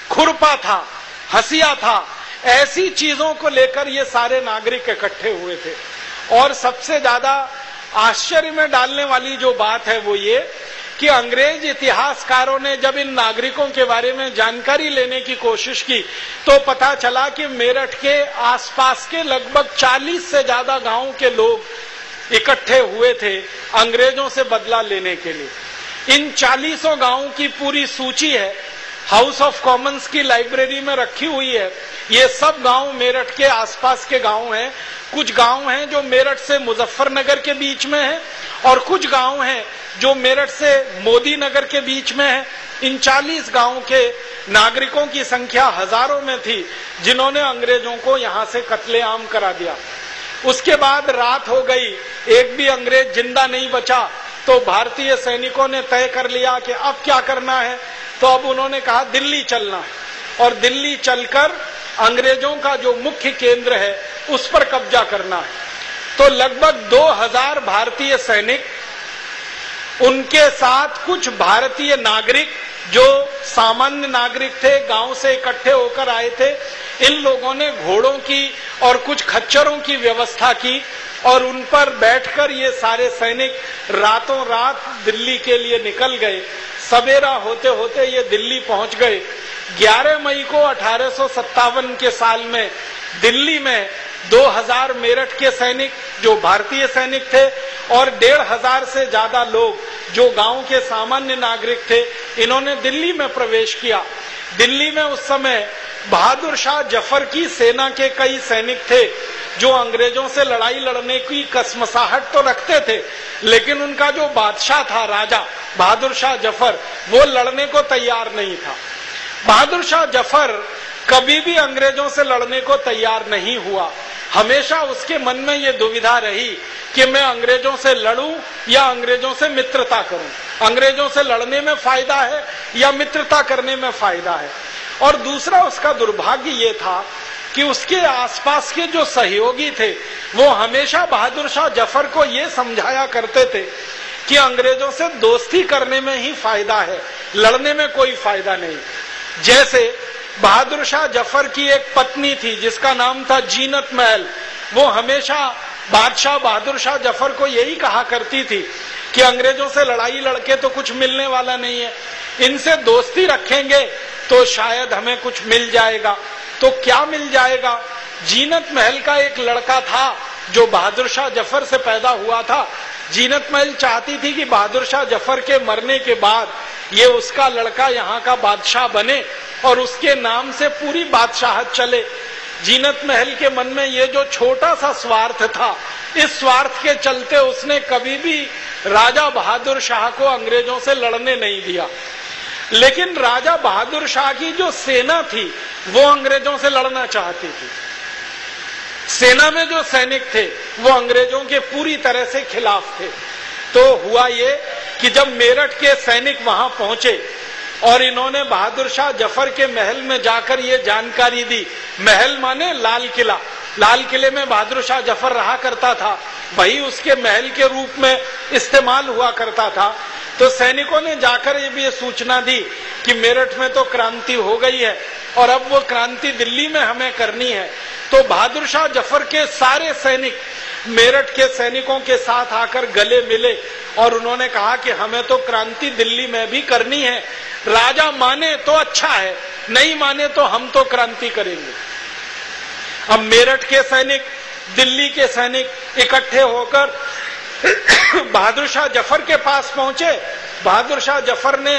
खुरपा था, हसिया था। ऐसी चीजों को लेकर ये सारे नागरिक इकट्ठे हुए थे। और सबसे ज्यादा आश्चर्य में डालने वाली जो बात है वो ये कि अंग्रेज इतिहासकारों ने जब इन नागरिकों के बारे में जानकारी लेने की कोशिश की तो पता चला कि मेरठ के आसपास के लगभग 40 से ज्यादा गांवों के लोग इकट्ठे हुए थे अंग्रेजों से बदला लेने के लिए। इन 40 गांवों की पूरी सूची है, हाउस ऑफ कॉमन्स की लाइब्रेरी में रखी हुई है। ये सब गांव मेरठ के आसपास के गांव हैं। कुछ गांव हैं जो मेरठ से मुजफ्फरनगर के बीच में हैं, और कुछ गांव हैं जो मेरठ से मोदी नगर के बीच में है। इन 40 गांवों के नागरिकों की संख्या हजारों में थी, जिन्होंने अंग्रेजों को यहां से कत्लेआम करा दिया। उसके बाद रात हो गई, एक भी अंग्रेज जिंदा नहीं बचा। तो भारतीय सैनिकों ने तय कर लिया कि अब क्या करना है, तो अब उन्होंने कहा दिल्ली चलना है और दिल्ली चलकर अंग्रेजों का जो मुख्य केंद्र है उस पर कब्जा करना है। तो लगभग 2000 भारतीय सैनिक, उनके साथ कुछ भारतीय नागरिक जो सामान्य नागरिक थे, गांव से इकट्ठे होकर आए थे, इन लोगों ने घोड़ों की और कुछ खच्चरों की व्यवस्था की और उन पर बैठकर ये सारे सैनिक रातों रात दिल्ली के लिए निकल गए। सवेरा होते होते ये दिल्ली पहुंच गए। 11 मई को 1857 के साल में दिल्ली में 2000 मेरठ के सैनिक जो भारतीय सैनिक थे और 1500 से ज्यादा लोग जो गांव के सामान्य नागरिक थे, इन्होंने दिल्ली में प्रवेश किया। दिल्ली में उस समय बहादुर शाह जफर की सेना के कई सैनिक थे जो अंग्रेजों से लड़ाई लड़ने की कसमसाहट तो रखते थे, लेकिन उनका जो बादशाह था, राजा बहादुर शाह जफर, वो लड़ने को तैयार नहीं था। बहादुर शाह जफर कभी भी अंग्रेजों से लड़ने को तैयार नहीं हुआ। हमेशा उसके मन में ये दुविधा रही कि मैं अंग्रेजों से लड़ूं या अंग्रेजों से मित्रता करूं, अंग्रेजों से लड़ने में फायदा है या मित्रता करने में फायदा है। और दूसरा उसका दुर्भाग्य ये था कि उसके आसपास के जो सहयोगी थे वो हमेशा बहादुर शाह जफर को ये समझाया करते थे कि अंग्रेजों से दोस्ती करने में ही फायदा है, लड़ने में कोई फायदा नहीं। जैसे बहादुर शाह जफर की एक पत्नी थी जिसका नाम था जीनत महल, वो हमेशा बादशाह बहादुर शाह जफर को यही कहा करती थी कि अंग्रेजों से लड़ाई लड़के तो कुछ मिलने वाला नहीं है, इनसे दोस्ती रखेंगे तो शायद हमें कुछ मिल जाएगा। तो क्या मिल जाएगा? जीनत महल का एक लड़का था जो बहादुर शाह जफर से पैदा हुआ था। जीनत महल चाहती थी कि बहादुर शाह जफर के मरने के बाद ये उसका लड़का यहाँ का बादशाह बने और उसके नाम से पूरी बादशाहत चले। जीनत महल के मन में ये जो छोटा सा स्वार्थ था, इस स्वार्थ के चलते उसने कभी भी राजा बहादुर शाह को अंग्रेजों से लड़ने नहीं दिया। लेकिन राजा बहादुर शाह की जो सेना थी वो अंग्रेजों से लड़ना चाहती थी। सेना में जो सैनिक थे वो अंग्रेजों के पूरी तरह से खिलाफ थे। तो हुआ ये कि जब मेरठ के सैनिक वहां पहुंचे और इन्होंने बहादुर शाह जफर के महल में जाकर ये जानकारी दी, महल माने लाल किला, लाल किले में बहादुर शाह जफर रहा करता था, वही उसके महल के रूप में इस्तेमाल हुआ करता था। तो सैनिकों ने जाकर ये सूचना दी कि मेरठ में तो क्रांति हो गई है और अब वो क्रांति दिल्ली में हमें करनी है। तो बहादुर शाह जफर के सारे सैनिक मेरठ के सैनिकों के साथ आकर गले मिले और उन्होंने कहा कि हमें तो क्रांति दिल्ली में भी करनी है, राजा माने तो अच्छा है, नहीं माने तो हम तो क्रांति करेंगे। अब मेरठ के सैनिक, दिल्ली के सैनिक इकट्ठे होकर बहादुर शाह जफर के पास पहुंचे। बहादुर शाह जफर ने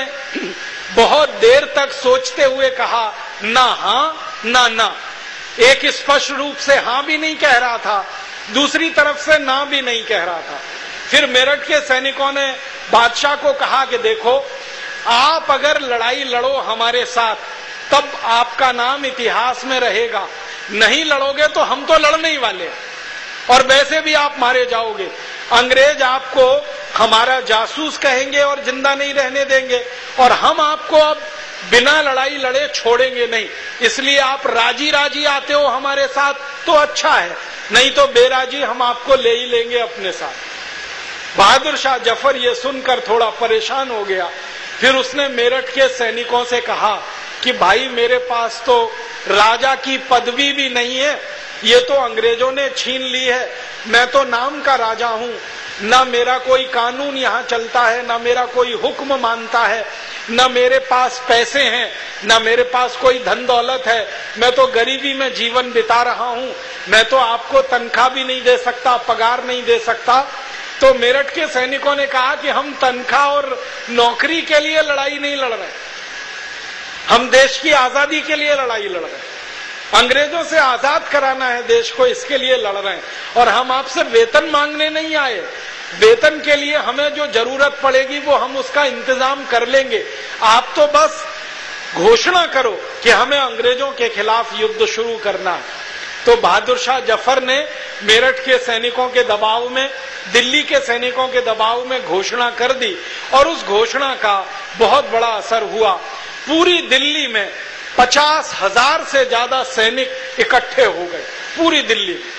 बहुत देर तक सोचते हुए कहा, ना हां ना ना। एक स्पष्ट रूप से हां भी नहीं कह रहा था, दूसरी तरफ से ना भी नहीं कह रहा था। फिर मेरठ के सैनिकों ने बादशाह को कहा कि देखो, आप अगर लड़ाई लड़ो हमारे साथ तब आपका नाम इतिहास में रहेगा, नहीं लड़ोगे तो हम तो लड़ने ही वाले और वैसे भी आप मारे जाओगे। अंग्रेज आपको हमारा जासूस कहेंगे और जिंदा नहीं रहने देंगे और हम आपको अब बिना लड़ाई लड़े छोड़ेंगे नहीं। इसलिए आप राजी राजी आते हो हमारे साथ तो अच्छा है, नहीं तो बेराजी हम आपको ले ही लेंगे अपने साथ। बहादुर शाह जफर ये सुनकर थोड़ा परेशान हो गया। फिर उसने मेरठ के सैनिकों से कहा कि भाई मेरे पास तो राजा की पदवी भी नहीं है, ये तो अंग्रेजों ने छीन ली है। मैं तो नाम का राजा हूँ, ना मेरा कोई कानून यहाँ चलता है, ना मेरा कोई हुक्म मानता है, न मेरे पास पैसे हैं, न मेरे पास कोई धन दौलत है। मैं तो गरीबी में जीवन बिता रहा हूँ, मैं तो आपको तनख्वाह भी नहीं दे सकता, पगार नहीं दे सकता। तो मेरठ के सैनिकों ने कहा कि हम तनख्वाह और नौकरी के लिए लड़ाई नहीं लड़ रहे, हम देश की आजादी के लिए लड़ाई लड़ रहे हैं, अंग्रेजों से आजाद कराना है देश को, इसके लिए लड़ रहे हैं। और हम आपसे वेतन मांगने नहीं आए, वेतन के लिए हमें जो जरूरत पड़ेगी वो हम उसका इंतजाम कर लेंगे। आप तो बस घोषणा करो कि हमें अंग्रेजों के खिलाफ युद्ध शुरू करना है। तो बहादुर शाह जफर ने मेरठ के सैनिकों के दबाव में, दिल्ली के सैनिकों के दबाव में घोषणा कर दी और उस घोषणा का बहुत बड़ा असर हुआ। पूरी दिल्ली में 50,000 से ज्यादा सैनिक इकट्ठे हो गए पूरी दिल्ली में।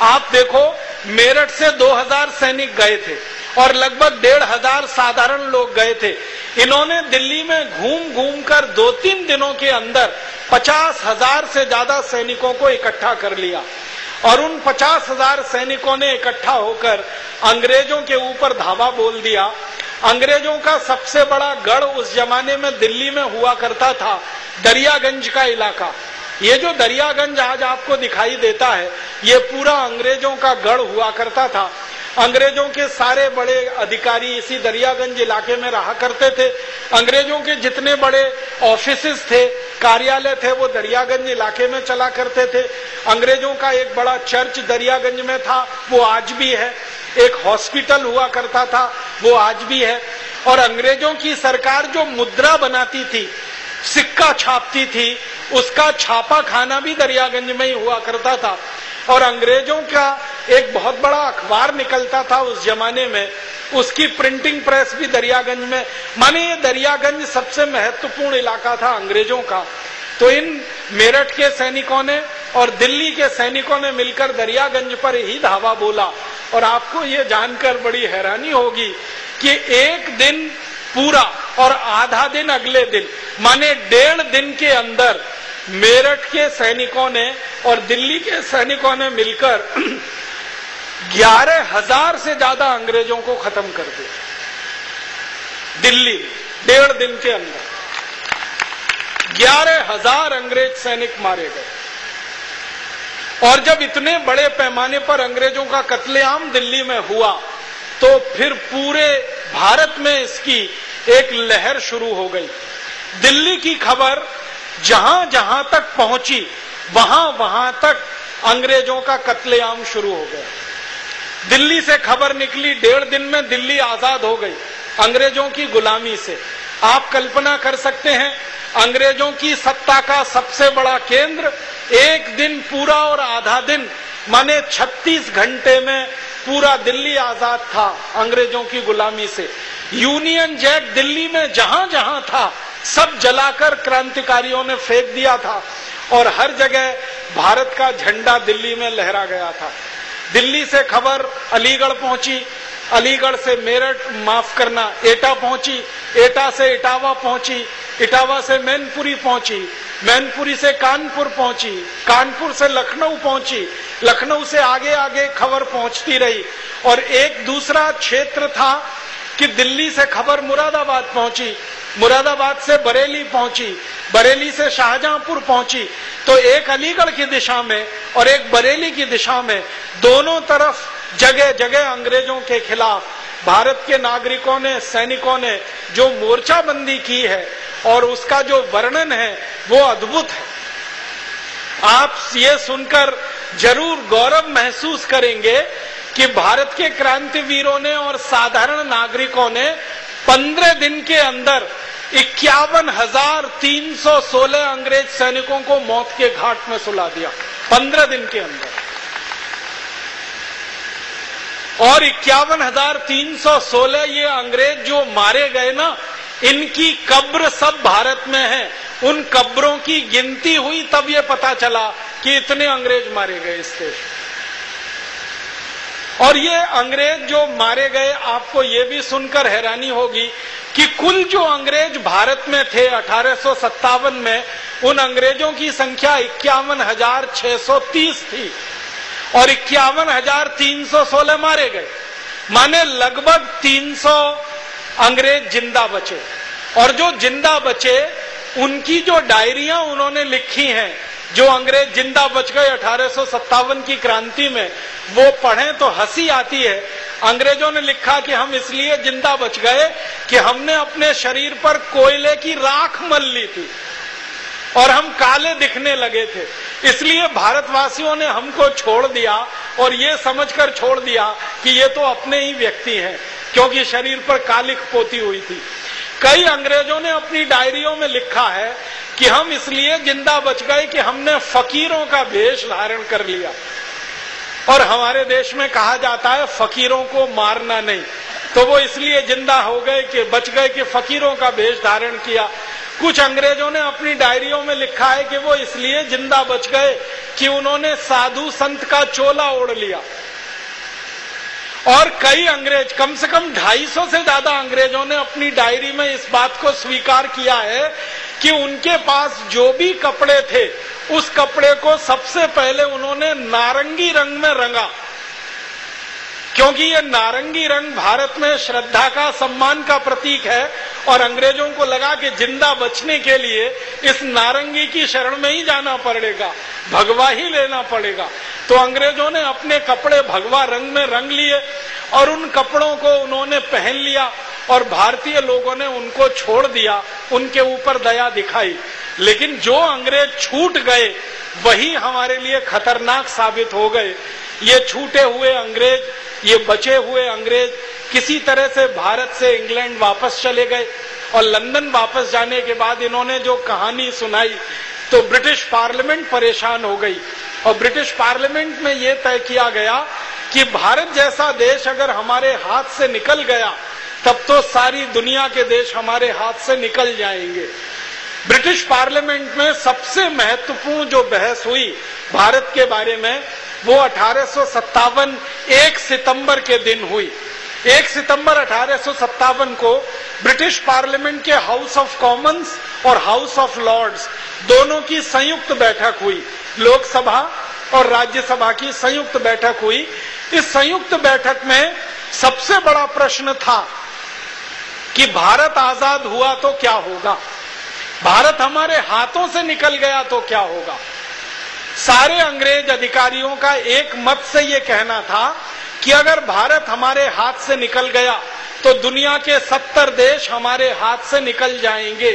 आप देखो, मेरठ से 2,000 सैनिक गए थे और लगभग 1,500 साधारण लोग गए थे। इन्होंने दिल्ली में घूम घूम कर 2-3 दिनों के अंदर 50,000 से ज्यादा सैनिकों को इकट्ठा कर लिया और उन 50,000 सैनिकों ने इकट्ठा होकर अंग्रेजों के ऊपर धावा बोल दिया। अंग्रेजों का सबसे बड़ा गढ़ उस जमाने में दिल्ली में हुआ करता था दरियागंज का इलाका। ये जो दरियागंज आज आपको दिखाई देता है, ये पूरा अंग्रेजों का गढ़ हुआ करता था। अंग्रेजों के सारे बड़े अधिकारी इसी दरियागंज इलाके में रहा करते थे। अंग्रेजों के जितने बड़े ऑफिसेस थे, कार्यालय थे, वो दरियागंज इलाके में चला करते थे। अंग्रेजों का एक बड़ा चर्च दरियागंज में था, वो आज भी है। एक हॉस्पिटल हुआ करता था, वो आज भी है। और अंग्रेजों की सरकार जो मुद्रा बनाती थी, सिक्का छापती थी, उसका छापा खाना भी दरियागंज में ही हुआ करता था। और अंग्रेजों का एक बहुत बड़ा अखबार निकलता था उस जमाने में, उसकी प्रिंटिंग प्रेस भी दरियागंज में। माने ये दरियागंज सबसे महत्वपूर्ण इलाका था अंग्रेजों का। तो इन मेरठ के सैनिकों ने और दिल्ली के सैनिकों ने मिलकर दरियागंज पर ही धावा बोला। और आपको ये जानकर बड़ी हैरानी होगी कि एक दिन पूरा और आधा दिन अगले दिन, माने 1.5 दिन के अंदर मेरठ के सैनिकों ने और दिल्ली के सैनिकों ने मिलकर 11,000 से ज्यादा अंग्रेजों को खत्म कर दिया दिल्ली में 1.5 दिन के अंदर। 11,000 अंग्रेज सैनिक मारे गए। और जब इतने बड़े पैमाने पर अंग्रेजों का कत्लेआम दिल्ली में हुआ, तो फिर पूरे भारत में इसकी एक लहर शुरू हो गई। दिल्ली की खबर जहां जहां तक पहुंची, वहां वहां तक अंग्रेजों का कत्लेआम शुरू हो गया। दिल्ली से खबर निकली, 1.5 दिन में दिल्ली आजाद हो गई अंग्रेजों की गुलामी से। आप कल्पना कर सकते हैं, अंग्रेजों की सत्ता का सबसे बड़ा केंद्र एक दिन पूरा और आधा दिन, माने 36 घंटे में पूरा दिल्ली आजाद था अंग्रेजों की गुलामी से। यूनियन जैक दिल्ली में जहां जहां था सब जलाकर क्रांतिकारियों ने फेंक दिया था और हर जगह भारत का झंडा दिल्ली में लहरा गया था। दिल्ली से खबर अलीगढ़ पहुंची, अलीगढ़ से मेरठ, माफ करना, एटा पहुंची, एटा से इटावा पहुंची, इटावा से मैनपुरी पहुंची, मैनपुरी से कानपुर पहुंची, कानपुर से लखनऊ पहुंची, लखनऊ से आगे आगे खबर पहुंचती रही। और एक दूसरा क्षेत्र था कि दिल्ली से खबर मुरादाबाद पहुंची, मुरादाबाद से बरेली पहुंची, बरेली से शाहजहांपुर पहुंची। तो एक अलीगढ़ की दिशा में और एक बरेली की दिशा में, दोनों तरफ जगह जगह अंग्रेजों के खिलाफ भारत के नागरिकों ने, सैनिकों ने जो मोर्चाबंदी की है और उसका जो वर्णन है वो अद्भुत है। आप ये सुनकर जरूर गौरव महसूस करेंगे कि भारत के क्रांतिवीरों ने और साधारण नागरिकों ने 15 दिन के अंदर 51,316 अंग्रेज सैनिकों को मौत के घाट में सुला दिया 15 दिन के अंदर। और 51,316 ये अंग्रेज जो मारे गए ना, इनकी कब्र सब भारत में है। उन कब्रों की गिनती हुई तब ये पता चला कि इतने अंग्रेज मारे गए इस देश। और ये अंग्रेज जो मारे गए, आपको ये भी सुनकर हैरानी होगी कि कुल जो अंग्रेज भारत में थे 1857 में, उन अंग्रेजों की संख्या 51,630 थी और 51,316 मारे गए। माने लगभग 300 अंग्रेज जिंदा बचे। और जो जिंदा बचे, उनकी जो डायरियां उन्होंने लिखी हैं, जो अंग्रेज जिंदा बच गए 1857 की क्रांति में, वो पढ़ें तो हंसी आती है। अंग्रेजों ने लिखा कि हम इसलिए जिंदा बच गए कि हमने अपने शरीर पर कोयले की राख मल ली थी और हम काले दिखने लगे थे, इसलिए भारतवासियों ने हमको छोड़ दिया और ये समझकर छोड़ दिया कि ये तो अपने ही व्यक्ति हैं, क्योंकि शरीर पर कालिख पोती हुई थी। कई अंग्रेजों ने अपनी डायरियों में लिखा है कि हम इसलिए जिंदा बच गए कि हमने फकीरों का वेश धारण कर लिया। और हमारे देश में कहा जाता है फकीरों को मारना नहीं, तो वो इसलिए जिंदा हो गए कि बच गए कि फकीरों का वेश धारण किया। कुछ अंग्रेजों ने अपनी डायरियों में लिखा है कि वो इसलिए जिंदा बच गए कि उन्होंने साधु संत का चोला ओढ़ लिया। और कई अंग्रेज, कम से कम 250 से ज्यादा अंग्रेजों ने अपनी डायरी में इस बात को स्वीकार किया है कि उनके पास जो भी कपड़े थे उस कपड़े को सबसे पहले उन्होंने नारंगी रंग में रंगा, क्योंकि ये नारंगी रंग भारत में श्रद्धा का, सम्मान का प्रतीक है और अंग्रेजों को लगा कि जिंदा बचने के लिए इस नारंगी की शरण में ही जाना पड़ेगा, भगवा ही लेना पड़ेगा। तो अंग्रेजों ने अपने कपड़े भगवा रंग में रंग लिए और उन कपड़ों को उन्होंने पहन लिया और भारतीय लोगों ने उनको छोड़ दिया, उनके ऊपर दया दिखाई। लेकिन जो अंग्रेज छूट गए वही हमारे लिए खतरनाक साबित हो गए। ये छूटे हुए अंग्रेज, ये बचे हुए अंग्रेज किसी तरह से भारत से इंग्लैंड वापस चले गए और लंदन वापस जाने के बाद इन्होंने जो कहानी सुनाई तो ब्रिटिश पार्लियामेंट परेशान हो गई और ब्रिटिश पार्लियामेंट में ये तय किया गया कि भारत जैसा देश अगर हमारे हाथ से निकल गया तब तो सारी दुनिया के देश हमारे हाथ से निकल जाएंगे। ब्रिटिश पार्लियामेंट में सबसे महत्वपूर्ण जो बहस हुई भारत के बारे में वो 1857 1 सितंबर के दिन हुई। 1 सितंबर 1857 को ब्रिटिश पार्लियामेंट के हाउस ऑफ कॉमन्स और हाउस ऑफ लॉर्ड्स दोनों की संयुक्त बैठक हुई। लोकसभा और राज्यसभा की संयुक्त बैठक हुई। इस संयुक्त बैठक में सबसे बड़ा प्रश्न था कि भारत आजाद हुआ तो क्या होगा, भारत हमारे हाथों से निकल गया तो क्या होगा। सारे अंग्रेज अधिकारियों का एक मत से ये कहना था कि अगर भारत हमारे हाथ से निकल गया तो दुनिया के 70 देश हमारे हाथ से निकल जाएंगे,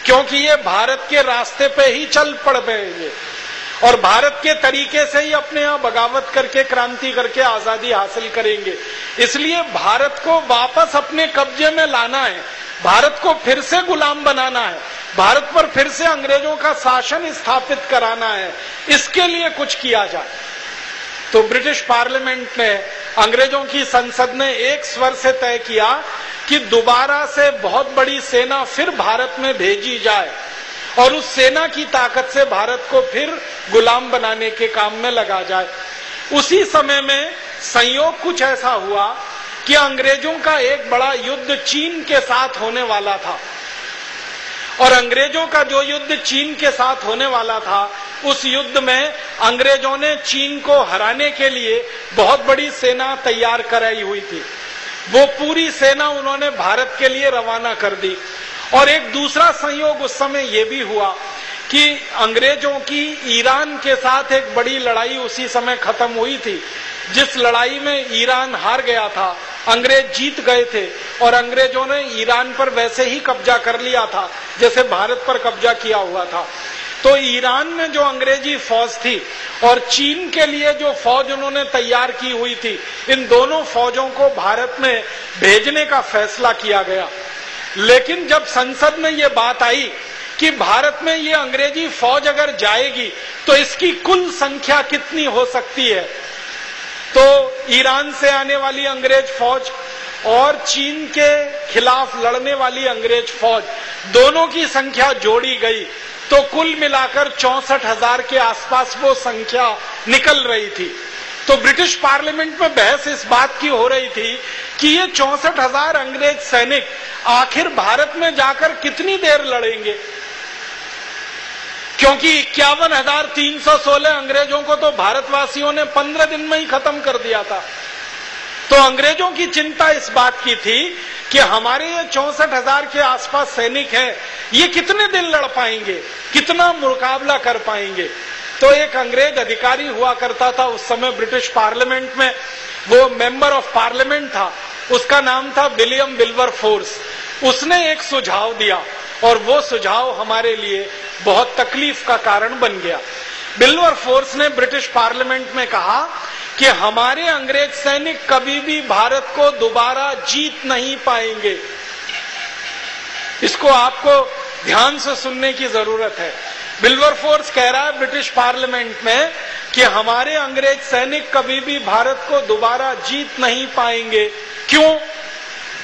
क्योंकि ये भारत के रास्ते पे ही चल पड़ पाएंगे और भारत के तरीके से ही अपने यहाँ बगावत करके, क्रांति करके आजादी हासिल करेंगे। इसलिए भारत को वापस अपने कब्जे में लाना है, भारत को फिर से गुलाम बनाना है, भारत पर फिर से अंग्रेजों का शासन स्थापित कराना है, इसके लिए कुछ किया जाए। तो ब्रिटिश पार्लियामेंट ने, अंग्रेजों की संसद ने एक स्वर से तय किया कि दोबारा से बहुत बड़ी सेना फिर भारत में भेजी जाए और उस सेना की ताकत से भारत को फिर गुलाम बनाने के काम में लगा जाए। उसी समय में संयोग कुछ ऐसा हुआ कि अंग्रेजों का एक बड़ा युद्ध चीन के साथ होने वाला था और अंग्रेजों का जो युद्ध चीन के साथ होने वाला था उस युद्ध में अंग्रेजों ने चीन को हराने के लिए बहुत बड़ी सेना तैयार कराई हुई थी। वो पूरी सेना उन्होंने भारत के लिए रवाना कर दी। और एक दूसरा संयोग उस समय ये भी हुआ कि अंग्रेजों की ईरान के साथ एक बड़ी लड़ाई उसी समय खत्म हुई थी, जिस लड़ाई में ईरान हार गया था, अंग्रेज जीत गए थे और अंग्रेजों ने ईरान पर वैसे ही कब्जा कर लिया था जैसे भारत पर कब्जा किया हुआ था। तो ईरान में जो अंग्रेजी फौज थी और चीन के लिए जो फौज उन्होंने तैयार की हुई थी, इन दोनों फौजों को भारत में भेजने का फैसला किया गया। लेकिन जब संसद में ये बात आई कि भारत में ये अंग्रेजी फौज अगर जाएगी तो इसकी कुल संख्या कितनी हो सकती है, तो ईरान से आने वाली अंग्रेज फौज और चीन के खिलाफ लड़ने वाली अंग्रेज फौज दोनों की संख्या जोड़ी गई तो कुल मिलाकर 64,000 के आसपास वो संख्या निकल रही थी। तो ब्रिटिश पार्लियामेंट में बहस इस बात की हो रही थी कि ये 64,000 अंग्रेज सैनिक आखिर भारत में जाकर कितनी देर लड़ेंगे, क्योंकि 51,316 अंग्रेजों को तो भारतवासियों ने 15 दिन में ही खत्म कर दिया था। तो अंग्रेजों की चिंता इस बात की थी कि हमारे ये 64,000 के आसपास सैनिक हैं, ये कितने दिन लड़ पाएंगे, कितना मुकाबला कर पाएंगे। तो एक अंग्रेज अधिकारी हुआ करता था उस समय ब्रिटिश पार्लियामेंट में, वो मेंबर ऑफ पार्लियामेंट था, उसका नाम था विलियम विल्बरफोर्स। उसने एक सुझाव दिया और वो सुझाव हमारे लिए बहुत तकलीफ का कारण बन गया। विल्बरफोर्स ने ब्रिटिश पार्लियामेंट में कहा कि हमारे अंग्रेज सैनिक कभी भी भारत को दोबारा जीत नहीं पाएंगे। इसको आपको ध्यान से सुनने की जरूरत है। विल्बरफोर्स कह रहा है ब्रिटिश पार्लियामेंट में कि हमारे अंग्रेज सैनिक कभी भी भारत को दोबारा जीत नहीं पाएंगे। क्यों?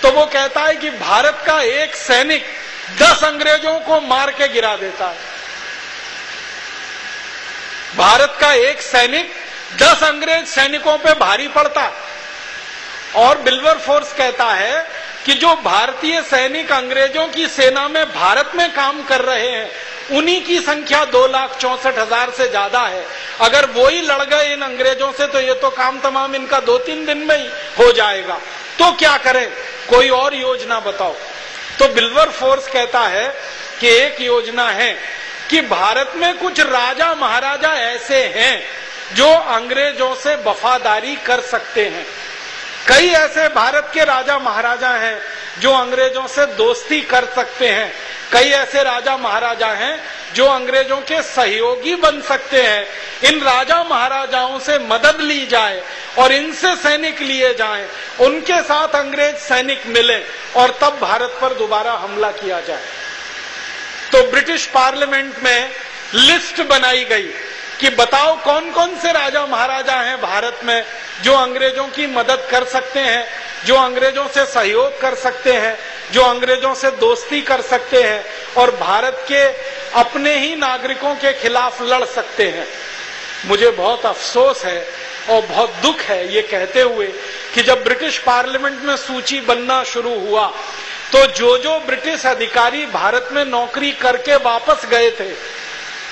तो वो कहता है कि भारत का एक सैनिक 10 अंग्रेजों को मार के गिरा देता है। भारत का एक सैनिक 10 अंग्रेज सैनिकों पे भारी पड़ता है। और विल्बरफोर्स कहता है कि जो भारतीय सैनिक अंग्रेजों की सेना में भारत में काम कर रहे हैं, उन्हीं की संख्या 2,64,000 से ज्यादा है। अगर वो ही लड़ गए इन अंग्रेजों से तो ये तो काम तमाम इनका 2-3 दिन में ही हो जाएगा। तो क्या करें, कोई और योजना बताओ। तो विल्बरफोर्स कहता है कि एक योजना है कि भारत में कुछ राजा महाराजा ऐसे हैं जो अंग्रेजों से वफादारी कर सकते हैं। कई ऐसे भारत के राजा महाराजा हैं जो अंग्रेजों से दोस्ती कर सकते हैं। कई ऐसे राजा महाराजा हैं जो अंग्रेजों के सहयोगी बन सकते हैं। इन राजा महाराजाओं से मदद ली जाए और इनसे सैनिक लिए जाएं, उनके साथ अंग्रेज सैनिक मिले और तब भारत पर दोबारा हमला किया जाए। तो ब्रिटिश पार्लियामेंट में लिस्ट बनाई गई कि बताओ कौन कौन से राजा महाराजा हैं भारत में जो अंग्रेजों की मदद कर सकते हैं, जो अंग्रेजों से सहयोग कर सकते हैं, जो अंग्रेजों से दोस्ती कर सकते हैं और भारत के अपने ही नागरिकों के खिलाफ लड़ सकते हैं। मुझे बहुत अफसोस है और बहुत दुख है ये कहते हुए कि जब ब्रिटिश पार्लियामेंट में सूची बनना शुरू हुआ तो जो ब्रिटिश अधिकारी भारत में नौकरी करके वापस गए थे,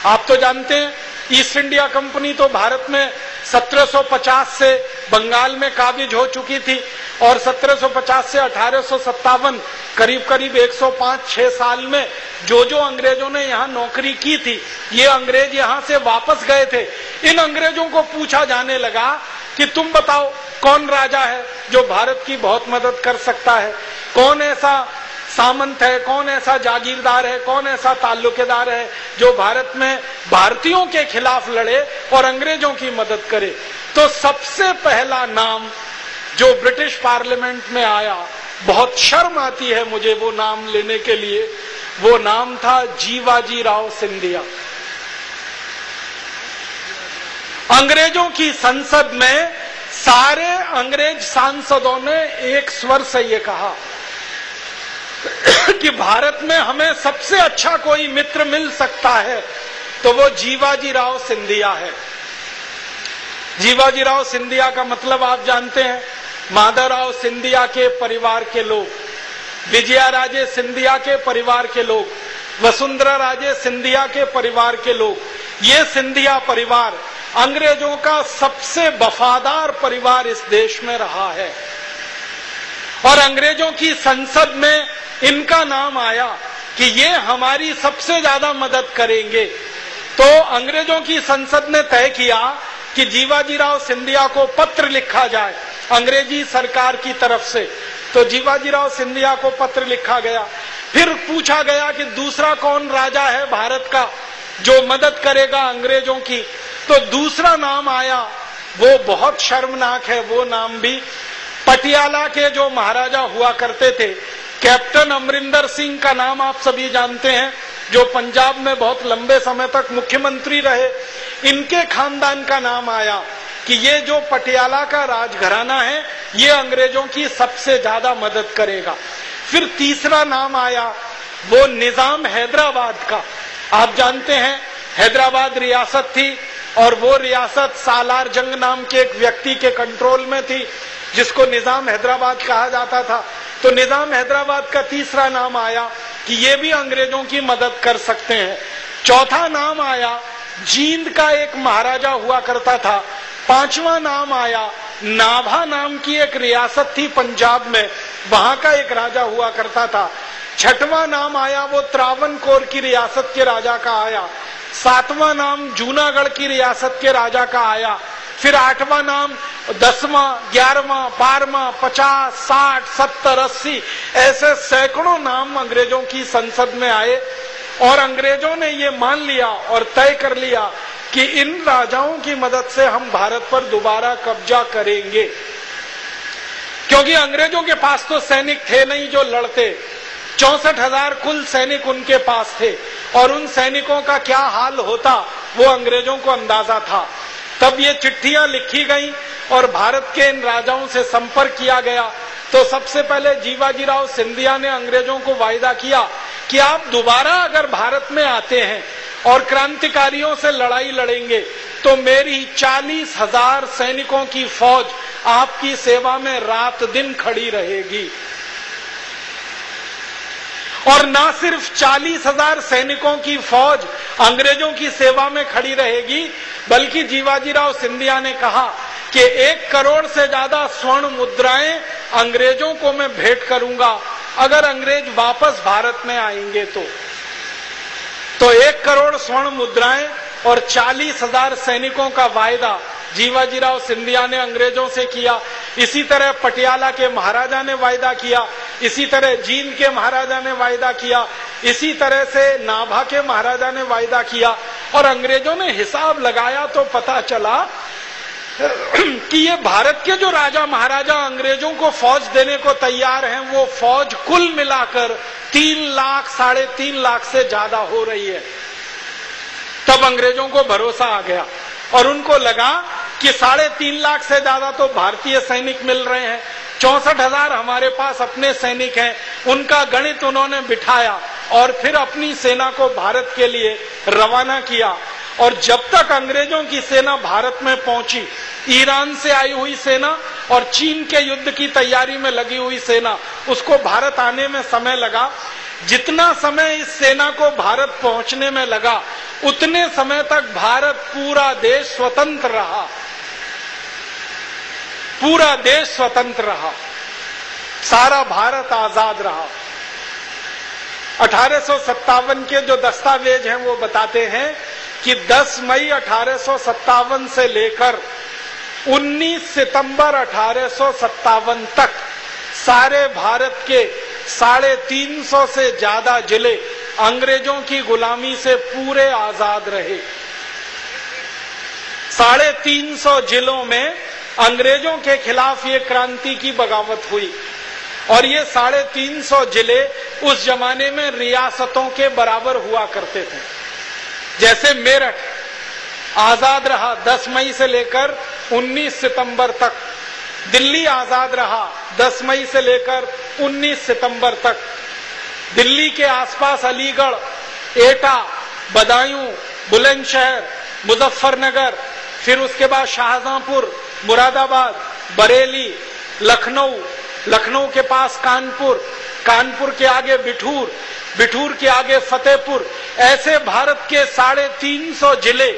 आप तो जानते हैं ईस्ट इंडिया कंपनी तो भारत में 1750 से बंगाल में काबिज हो चुकी थी और 1750 से 1857 करीब करीब 105-6 साल में जो अंग्रेजों ने यहाँ नौकरी की थी, ये अंग्रेज यहाँ से वापस गए थे। इन अंग्रेजों को पूछा जाने लगा कि तुम बताओ कौन राजा है जो भारत की बहुत मदद कर सकता है, कौन ऐसा सामंत है, कौन ऐसा जागीरदार है, कौन ऐसा ताल्लुकेदार है जो भारत में भारतीयों के खिलाफ लड़े और अंग्रेजों की मदद करे। तो सबसे पहला नाम जो ब्रिटिश पार्लियामेंट में आया, बहुत शर्म आती है मुझे वो नाम लेने के लिए, वो नाम था जीवाजी राव सिंधिया। अंग्रेजों की संसद में सारे अंग्रेज सांसदों ने एक स्वर से ये कहा कि भारत में हमें सबसे अच्छा कोई मित्र मिल सकता है तो वो जीवाजी राव सिंधिया है। जीवाजी राव सिंधिया का मतलब आप जानते हैं, माधवराव सिंधिया के परिवार के लोग, विजया राजे सिंधिया के परिवार के लोग, वसुंधरा राजे सिंधिया के परिवार के लोग। ये सिंधिया परिवार अंग्रेजों का सबसे वफादार परिवार इस देश में रहा है और अंग्रेजों की संसद में इनका नाम आया कि ये हमारी सबसे ज्यादा मदद करेंगे। तो अंग्रेजों की संसद ने तय किया कि जीवाजी राव सिंधिया को पत्र लिखा जाए अंग्रेजी सरकार की तरफ से। तो जीवाजी राव सिंधिया को पत्र लिखा गया। फिर पूछा गया कि दूसरा कौन राजा है भारत का जो मदद करेगा अंग्रेजों की। तो दूसरा नाम आया, वो बहुत शर्मनाक है, वो नाम भी पटियाला के जो महाराजा हुआ करते थे, कैप्टन अमरिंदर सिंह का नाम आप सभी जानते हैं, जो पंजाब में बहुत लंबे समय तक मुख्यमंत्री रहे। इनके खानदान का नाम आया कि ये जो पटियाला का राजघराना है ये अंग्रेजों की सबसे ज्यादा मदद करेगा। फिर तीसरा नाम आया वो निजाम हैदराबाद का। आप जानते हैं हैदराबाद रियासत थी और वो रियासत सालार जंग नाम के एक व्यक्ति के कंट्रोल में थी जिसको निजाम हैदराबाद कहा जाता था। तो निजाम हैदराबाद का तीसरा नाम आया कि ये भी अंग्रेजों की मदद कर सकते हैं। चौथा नाम आया जींद का एक महाराजा हुआ करता था। पांचवा नाम आया नाभा नाम की एक रियासत थी पंजाब में, वहां का एक राजा हुआ करता था। छठवां नाम आया वो त्रावणकोर की रियासत के राजा का आया। सातवां नाम जूनागढ़ की रियासत के राजा का आया। फिर आठवां नाम 10वां, 11वां, 12वां, 50, 60, 70, 80 ऐसे सैकड़ों नाम अंग्रेजों की संसद में आए और अंग्रेजों ने ये मान लिया और तय कर लिया कि इन राजाओं की मदद से हम भारत पर दोबारा कब्जा करेंगे। क्योंकि अंग्रेजों के पास तो सैनिक थे नहीं जो लड़ते, 64,000 कुल सैनिक उनके पास थे और उन सैनिकों का क्या हाल होता वो अंग्रेजों को अंदाजा था। तब ये चिट्ठियां लिखी गई और भारत के इन राजाओं से संपर्क किया गया। तो सबसे पहले जीवाजी राव सिंधिया ने अंग्रेजों को वायदा किया कि आप दोबारा अगर भारत में आते हैं और क्रांतिकारियों से लड़ाई लड़ेंगे तो मेरी 40,000 सैनिकों की फौज आपकी सेवा में रात दिन खड़ी रहेगी। और ना सिर्फ 40,000 सैनिकों की फौज अंग्रेजों की सेवा में खड़ी रहेगी, बल्कि जीवाजीराव सिंधिया ने कहा कि 1 करोड़ से ज्यादा स्वर्ण मुद्राएं अंग्रेजों को मैं भेंट करूंगा अगर अंग्रेज वापस भारत में आएंगे तो 1 करोड़ स्वर्ण मुद्राएं और 40,000 सैनिकों का वायदा जीवाजीराव सिंधिया ने अंग्रेजों से किया। इसी तरह पटियाला के महाराजा ने वायदा किया, इसी तरह जींद के महाराजा ने वायदा किया, इसी तरह से नाभा के महाराजा ने वायदा किया। और अंग्रेजों ने हिसाब लगाया तो पता चला कि ये भारत के जो राजा महाराजा अंग्रेजों को फौज देने को तैयार हैं, वो फौज कुल मिलाकर 3 लाख 3.5 लाख से ज्यादा हो रही है। तब अंग्रेजों को भरोसा आ गया और उनको लगा कि 3.5 लाख से ज्यादा तो भारतीय सैनिक मिल रहे हैं, 64,000 हमारे पास अपने सैनिक हैं। उनका गणित उन्होंने बिठाया और फिर अपनी सेना को भारत के लिए रवाना किया। और जब तक अंग्रेजों की सेना भारत में पहुंची, ईरान से आई हुई सेना और चीन के युद्ध की तैयारी में लगी हुई सेना, उसको भारत आने में समय लगा। जितना समय इस सेना को भारत पहुंचने में लगा, उतने समय तक भारत पूरा देश स्वतंत्र रहा, पूरा देश स्वतंत्र रहा, सारा भारत आजाद रहा। 1857 के जो दस्तावेज हैं वो बताते हैं कि 10 मई 1857 से लेकर 19 सितंबर 1857 तक सारे भारत के 350 से ज्यादा जिले अंग्रेजों की गुलामी से पूरे आजाद रहे। 350 जिलों में अंग्रेजों के खिलाफ ये क्रांति की बगावत हुई। और ये 350 जिले उस जमाने में रियासतों के बराबर हुआ करते थे। जैसे मेरठ आजाद रहा 10 मई से लेकर 19 सितंबर तक, दिल्ली आजाद रहा 10 मई से लेकर 19 सितंबर तक, दिल्ली के आसपास अलीगढ़, एटा, बदायूं, बुलंदशहर, मुजफ्फरनगर, फिर उसके बाद शाहजहांपुर, मुरादाबाद, बरेली, लखनऊ, लखनऊ के पास कानपुर, कानपुर के आगे बिठूर, बिठूर के आगे फतेहपुर, ऐसे भारत के 350 जिले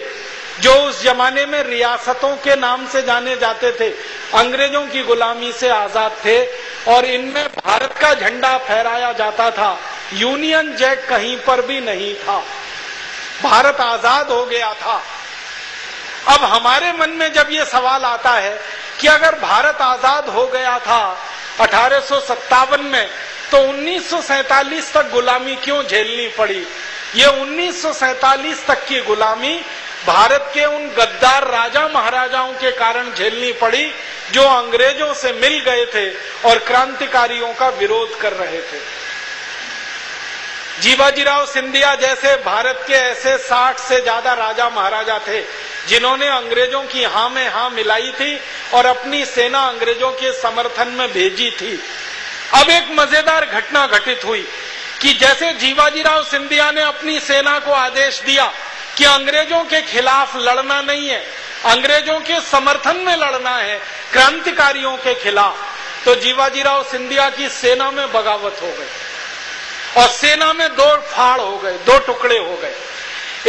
जो उस जमाने में रियासतों के नाम से जाने जाते थे, अंग्रेजों की गुलामी से आजाद थे। और इनमें भारत का झंडा फहराया जाता था, यूनियन जैक कहीं पर भी नहीं था, भारत आजाद हो गया था। अब हमारे मन में जब ये सवाल आता है कि अगर भारत आजाद हो गया था 1857 में, तो 1947 तक गुलामी क्यों झेलनी पड़ी? ये 1947 तक की गुलामी भारत के उन गद्दार राजा महाराजाओं के कारण झेलनी पड़ी जो अंग्रेजों से मिल गए थे और क्रांतिकारियों का विरोध कर रहे थे। जीवाजीराव सिंधिया जैसे भारत के ऐसे 60 से ज्यादा राजा महाराजा थे जिन्होंने अंग्रेजों की हां में हां मिलाई थी और अपनी सेना अंग्रेजों के समर्थन में भेजी थी। अब एक मजेदार घटना घटित हुई कि जैसे जीवाजीराव सिंधिया ने अपनी सेना को आदेश दिया कि अंग्रेजों के खिलाफ लड़ना नहीं है, अंग्रेजों के समर्थन में लड़ना है, क्रांतिकारियों के खिलाफ, तो जीवाजीराव सिंधिया की सेना में बगावत हो गई और सेना में 2 फाड़ हो गए, 2 टुकड़े हो गए।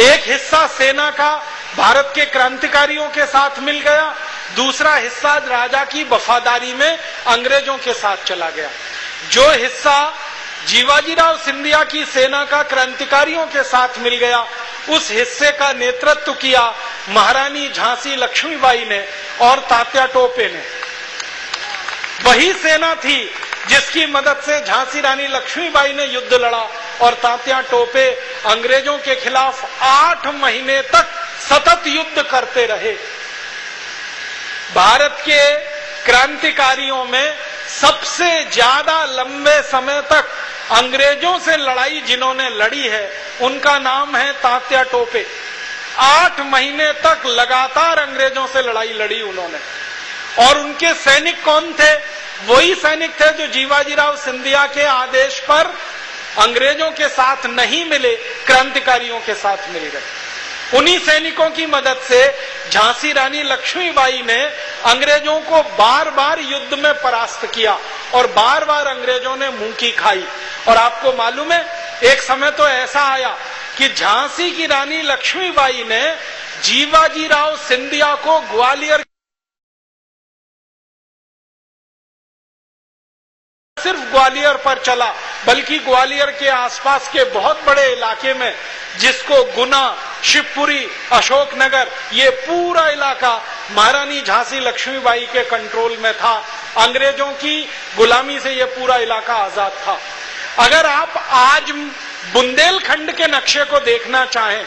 एक हिस्सा सेना का भारत के क्रांतिकारियों के साथ मिल गया, दूसरा हिस्सा राजा की वफादारी में अंग्रेजों के साथ चला गया। जो हिस्सा जीवाजीराव सिंधिया की सेना का क्रांतिकारियों के साथ मिल गया, उस हिस्से का नेतृत्व किया महारानी झांसी लक्ष्मीबाई ने और तात्या टोपे ने। वही सेना थी जिसकी मदद से झांसी रानी लक्ष्मीबाई ने युद्ध लड़ा और तात्या टोपे अंग्रेजों के खिलाफ 8 महीने तक सतत युद्ध करते रहे। भारत के क्रांतिकारियों में सबसे ज्यादा लंबे समय तक अंग्रेजों से लड़ाई जिन्होंने लड़ी है, उनका नाम है तात्या टोपे। 8 महीने तक लगातार अंग्रेजों से लड़ाई लड़ी उन्होंने। और उनके सैनिक कौन थे? वही सैनिक थे जो जीवाजीराव सिंधिया के आदेश पर अंग्रेजों के साथ नहीं मिले, क्रांतिकारियों के साथ मिल गए। उन्हीं सैनिकों की मदद से झांसी रानी लक्ष्मीबाई ने अंग्रेजों को बार बार युद्ध में परास्त किया और बार बार अंग्रेजों ने मुंह की खाई। और आपको मालूम है, एक समय तो ऐसा आया कि झांसी की रानी लक्ष्मीबाई ने जीवाजीराव सिंधिया को ग्वालियर, सिर्फ ग्वालियर पर चला बल्कि ग्वालियर के आसपास के बहुत बड़े इलाके में, जिसको गुना, शिवपुरी, अशोकनगर, ये पूरा इलाका महारानी झांसी लक्ष्मीबाई के कंट्रोल में था। अंग्रेजों की गुलामी से ये पूरा इलाका आजाद था। अगर आप आज बुंदेलखंड के नक्शे को देखना चाहें,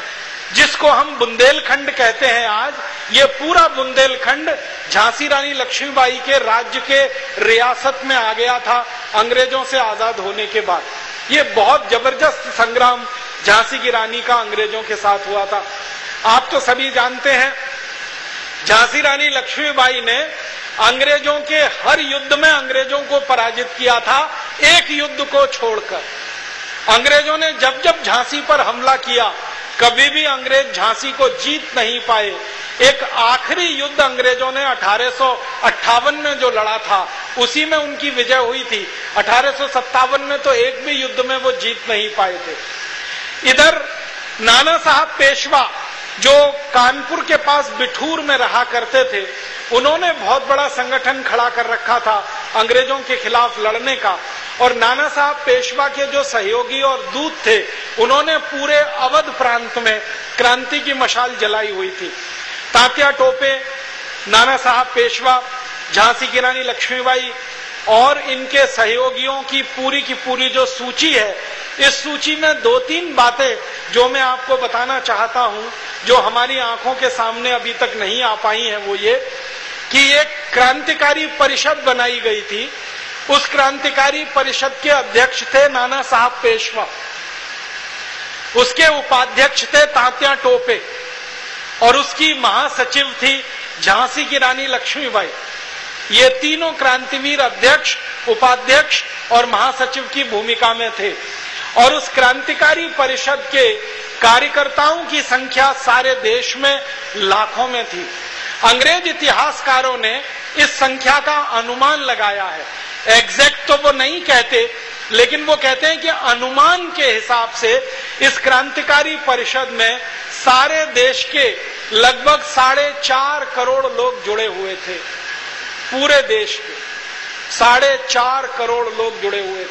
जिसको हम बुंदेलखंड कहते हैं आज, ये पूरा बुंदेलखंड झांसी रानी लक्ष्मीबाई के राज्य के रियासत में आ गया था अंग्रेजों से आजाद होने के बाद। ये बहुत जबरदस्त संग्राम झांसी की रानी का अंग्रेजों के साथ हुआ था। आप तो सभी जानते हैं, झांसी रानी लक्ष्मीबाई ने अंग्रेजों के हर युद्ध में अंग्रेजों को पराजित किया था, एक युद्ध को छोड़कर। अंग्रेजों ने जब जब झांसी पर हमला किया, कभी भी अंग्रेज झांसी को जीत नहीं पाए। एक आखिरी युद्ध अंग्रेजों ने 1858 में जो लड़ा था, उसी में उनकी विजय हुई थी। 1857 में तो एक भी युद्ध में वो जीत नहीं पाए थे। इधर नाना साहब पेशवा, जो कानपुर के पास बिठूर में रहा करते थे, उन्होंने बहुत बड़ा संगठन खड़ा कर रखा था अंग्रेजों के खिलाफ लड़ने का। और नाना साहब पेशवा के जो सहयोगी और दूत थे, उन्होंने पूरे अवध प्रांत में क्रांति की मशाल जलाई हुई थी। तात्या टोपे, नाना साहब पेशवा, झांसी की रानी लक्ष्मीबाई और इनके सहयोगियों की पूरी जो सूची है, इस सूची में 2-3 बातें जो मैं आपको बताना चाहता हूं, जो हमारी आंखों के सामने अभी तक नहीं आ पाई हैं, वो ये कि एक क्रांतिकारी परिषद बनाई गई थी। उस क्रांतिकारी परिषद के अध्यक्ष थे नाना साहब पेशवा, उसके उपाध्यक्ष थे तात्या टोपे और उसकी महासचिव थी झांसी की रानी लक्ष्मीबाई। ये तीनों क्रांतिवीर अध्यक्ष, उपाध्यक्ष और महासचिव की भूमिका में थे। और उस क्रांतिकारी परिषद के कार्यकर्ताओं की संख्या सारे देश में लाखों में थी। अंग्रेज इतिहासकारों ने इस संख्या का अनुमान लगाया है। एग्जैक्ट तो वो नहीं कहते, लेकिन वो कहते हैं कि अनुमान के हिसाब से इस क्रांतिकारी परिषद में सारे देश के लगभग 4.5 करोड़ लोग जुड़े हुए थे। पूरे देश के 4.5 करोड़ लोग जुड़े हुए थे।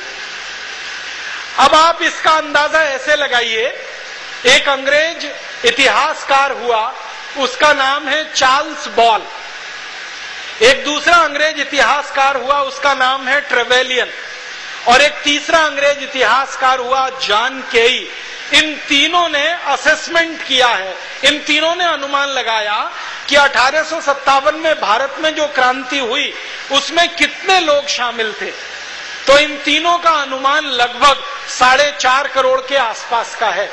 अब आप इसका अंदाजा ऐसे लगाइए, एक अंग्रेज इतिहासकार हुआ, उसका नाम है चार्ल्स बॉल। एक दूसरा अंग्रेज इतिहासकार हुआ, उसका नाम है ट्रेवेलियन। और एक तीसरा अंग्रेज इतिहासकार हुआ जॉन केई। इन तीनों ने असेसमेंट किया है, इन तीनों ने अनुमान लगाया कि 1857 में भारत में जो क्रांति हुई उसमें कितने लोग शामिल थे। तो इन तीनों का अनुमान लगभग 4.5 करोड़ के आसपास का है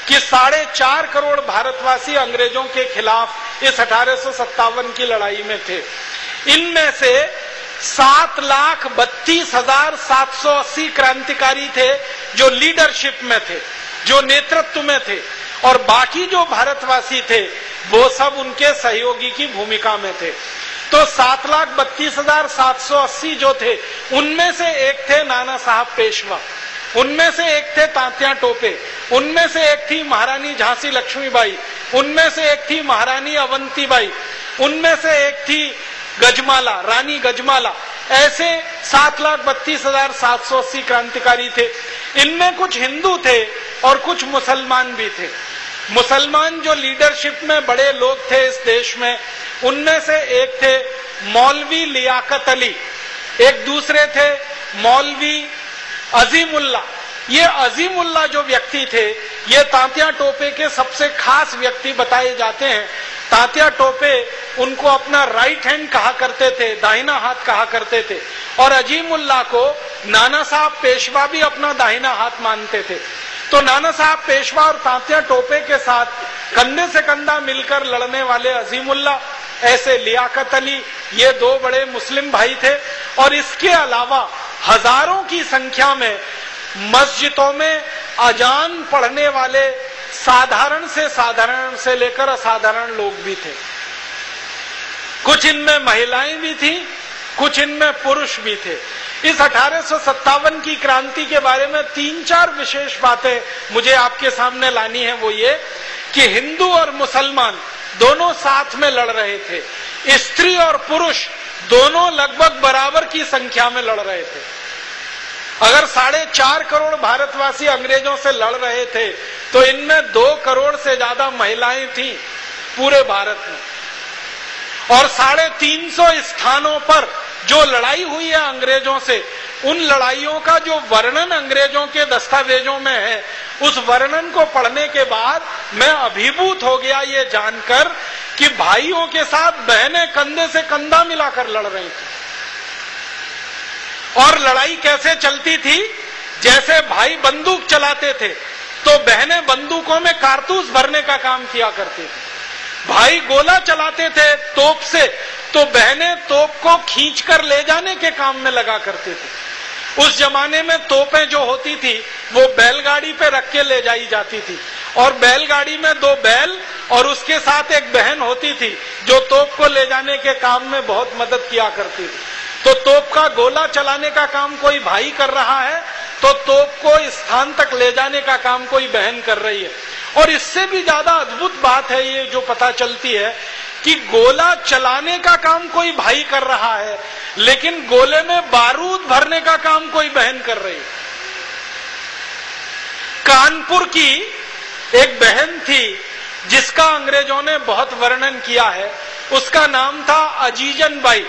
कि 4.5 करोड़ भारतवासी अंग्रेजों के खिलाफ इस 1857 की लड़ाई में थे। इनमें से 7,32,780 क्रांतिकारी थे जो लीडरशिप में थे, जो नेतृत्व में थे, और बाकी जो भारतवासी थे वो सब उनके सहयोगी की भूमिका में थे। तो 7,32,780 जो थे, उनमें से एक थे नाना साहब पेशवा, उनमें से एक थे तात्या टोपे, उनमें से एक थी महारानी झांसी लक्ष्मीबाई, उनमें से एक थी महारानी अवंतीबाई, उनमें से एक थी गजमाला, रानी गजमाला। ऐसे 7,32,780 क्रांतिकारी थे। इनमें कुछ हिंदू थे और कुछ मुसलमान भी थे। मुसलमान जो लीडरशिप में बड़े लोग थे इस देश में, उनमें से एक थे मौलवी लियाकत अली, एक दूसरे थे मौलवी अजीमुल्ला। ये अजीमुल्ला जो व्यक्ति थे, ये तात्या टोपे के सबसे खास व्यक्ति बताए जाते हैं। तात्या टोपे उनको अपना राइट हैंड कहा करते थे, दाहिना हाथ कहा करते थे, और अजीमुल्ला को नाना साहब पेशवा भी अपना दाहिना हाथ मानते थे। तो नाना साहब पेशवा और तात्या टोपे के साथ कंधे से कंधा मिलकर लड़ने वाले अजीमुल्ला, ऐसे लियाकत अली, ये दो बड़े मुस्लिम भाई थे। और इसके अलावा हजारों की संख्या में मस्जिदों में अजान पढ़ने वाले साधारण से लेकर असाधारण लोग भी थे। कुछ इनमें महिलाएं भी थी, कुछ इनमें पुरुष भी थे। इस 1857 की क्रांति के बारे में 3-4 विशेष बातें मुझे आपके सामने लानी है। वो ये कि हिंदू और मुसलमान दोनों साथ में लड़ रहे थे, स्त्री और पुरुष दोनों लगभग बराबर की संख्या में लड़ रहे थे। अगर 4.5 करोड़ भारतवासी अंग्रेजों से लड़ रहे थे तो इनमें 2 करोड़ से ज्यादा महिलाएं थी पूरे भारत में। और 350 स्थानों पर जो लड़ाई हुई है अंग्रेजों से, उन लड़ाइयों का जो वर्णन अंग्रेजों के दस्तावेजों में है, उस वर्णन को पढ़ने के बाद मैं अभिभूत हो गया ये जानकर कि भाइयों के साथ बहनें कंधे से कंधा मिलाकर लड़ रही थी। और लड़ाई कैसे चलती थी? जैसे भाई बंदूक चलाते थे तो बहनें बंदूकों में कारतूस भरने का काम किया करती थी। भाई गोला चलाते थे तोप से तो बहनें तोप को खींचकर ले जाने के काम में लगा करती थी। उस जमाने में तोपें जो होती थी वो बैलगाड़ी पे रख के ले जाई जाती थी और बैलगाड़ी में 2 बैल और उसके साथ एक बहन होती थी जो तोप को ले जाने के काम में बहुत मदद किया करती थी। तो तोप का गोला चलाने का काम कोई भाई कर रहा है तो तोप को स्थान तक ले जाने का काम कोई बहन कर रही है। और इससे भी ज्यादा अद्भुत बात है ये जो पता चलती है कि गोला चलाने का काम कोई भाई कर रहा है लेकिन गोले में बारूद भरने का काम कोई बहन कर रही है। कानपुर की एक बहन थी जिसका अंग्रेजों ने बहुत वर्णन किया है, उसका नाम था अजीजन बाई।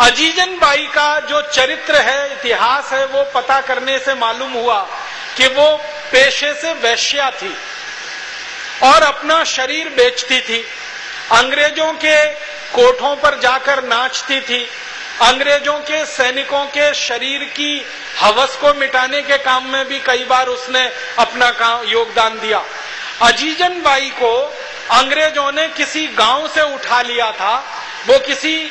अजीजन बाई का जो चरित्र है, इतिहास है, वो पता करने से मालूम हुआ कि वो पेशे से वैश्या थी और अपना शरीर बेचती थी। अंग्रेजों के कोठों पर जाकर नाचती थी। अंग्रेजों के सैनिकों के शरीर की हवस को मिटाने के काम में भी कई बार उसने अपना योगदान दिया। अजीजन बाई को अंग्रेजों ने किसी गांव से उठा लिया था। वो किसी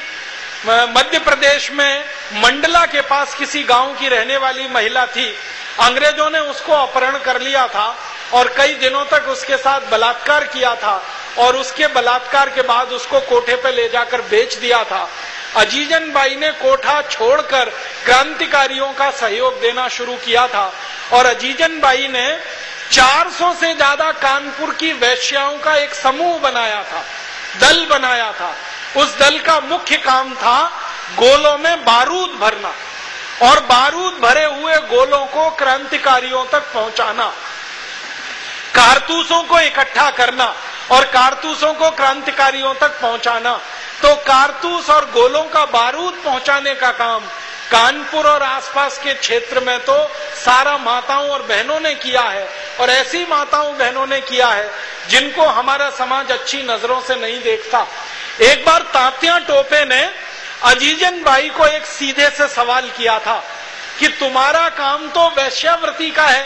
मध्य प्रदेश में मंडला के पास किसी गांव की रहने वाली महिला थी। अंग्रेजों ने उसको अपहरण कर लिया था और कई दिनों तक उसके साथ बलात्कार किया था और उसके बलात्कार के बाद उसको कोठे पे ले जाकर बेच दिया था। अजीजन बाई ने कोठा छोड़कर क्रांतिकारियों का सहयोग देना शुरू किया था और अजीजन बाई ने 400 से ज्यादा कानपुर की वैश्याओं का एक समूह बनाया था, दल बनाया था। उस दल का मुख्य काम था गोलों में बारूद भरना और बारूद भरे हुए गोलों को क्रांतिकारियों तक पहुंचाना, कारतूसों को इकट्ठा करना और कारतूसों को क्रांतिकारियों तक पहुंचाना। तो कारतूस और गोलों का बारूद पहुंचाने का काम कानपुर और आसपास के क्षेत्र में तो सारा माताओं और बहनों ने किया है और ऐसी माताओं बहनों ने किया है जिनको हमारा समाज अच्छी नजरों से नहीं देखता। एक बार तात्या टोपे ने अजीजन बाई को एक सीधे से सवाल किया था कि तुम्हारा काम तो वैश्यावृत्ति का है,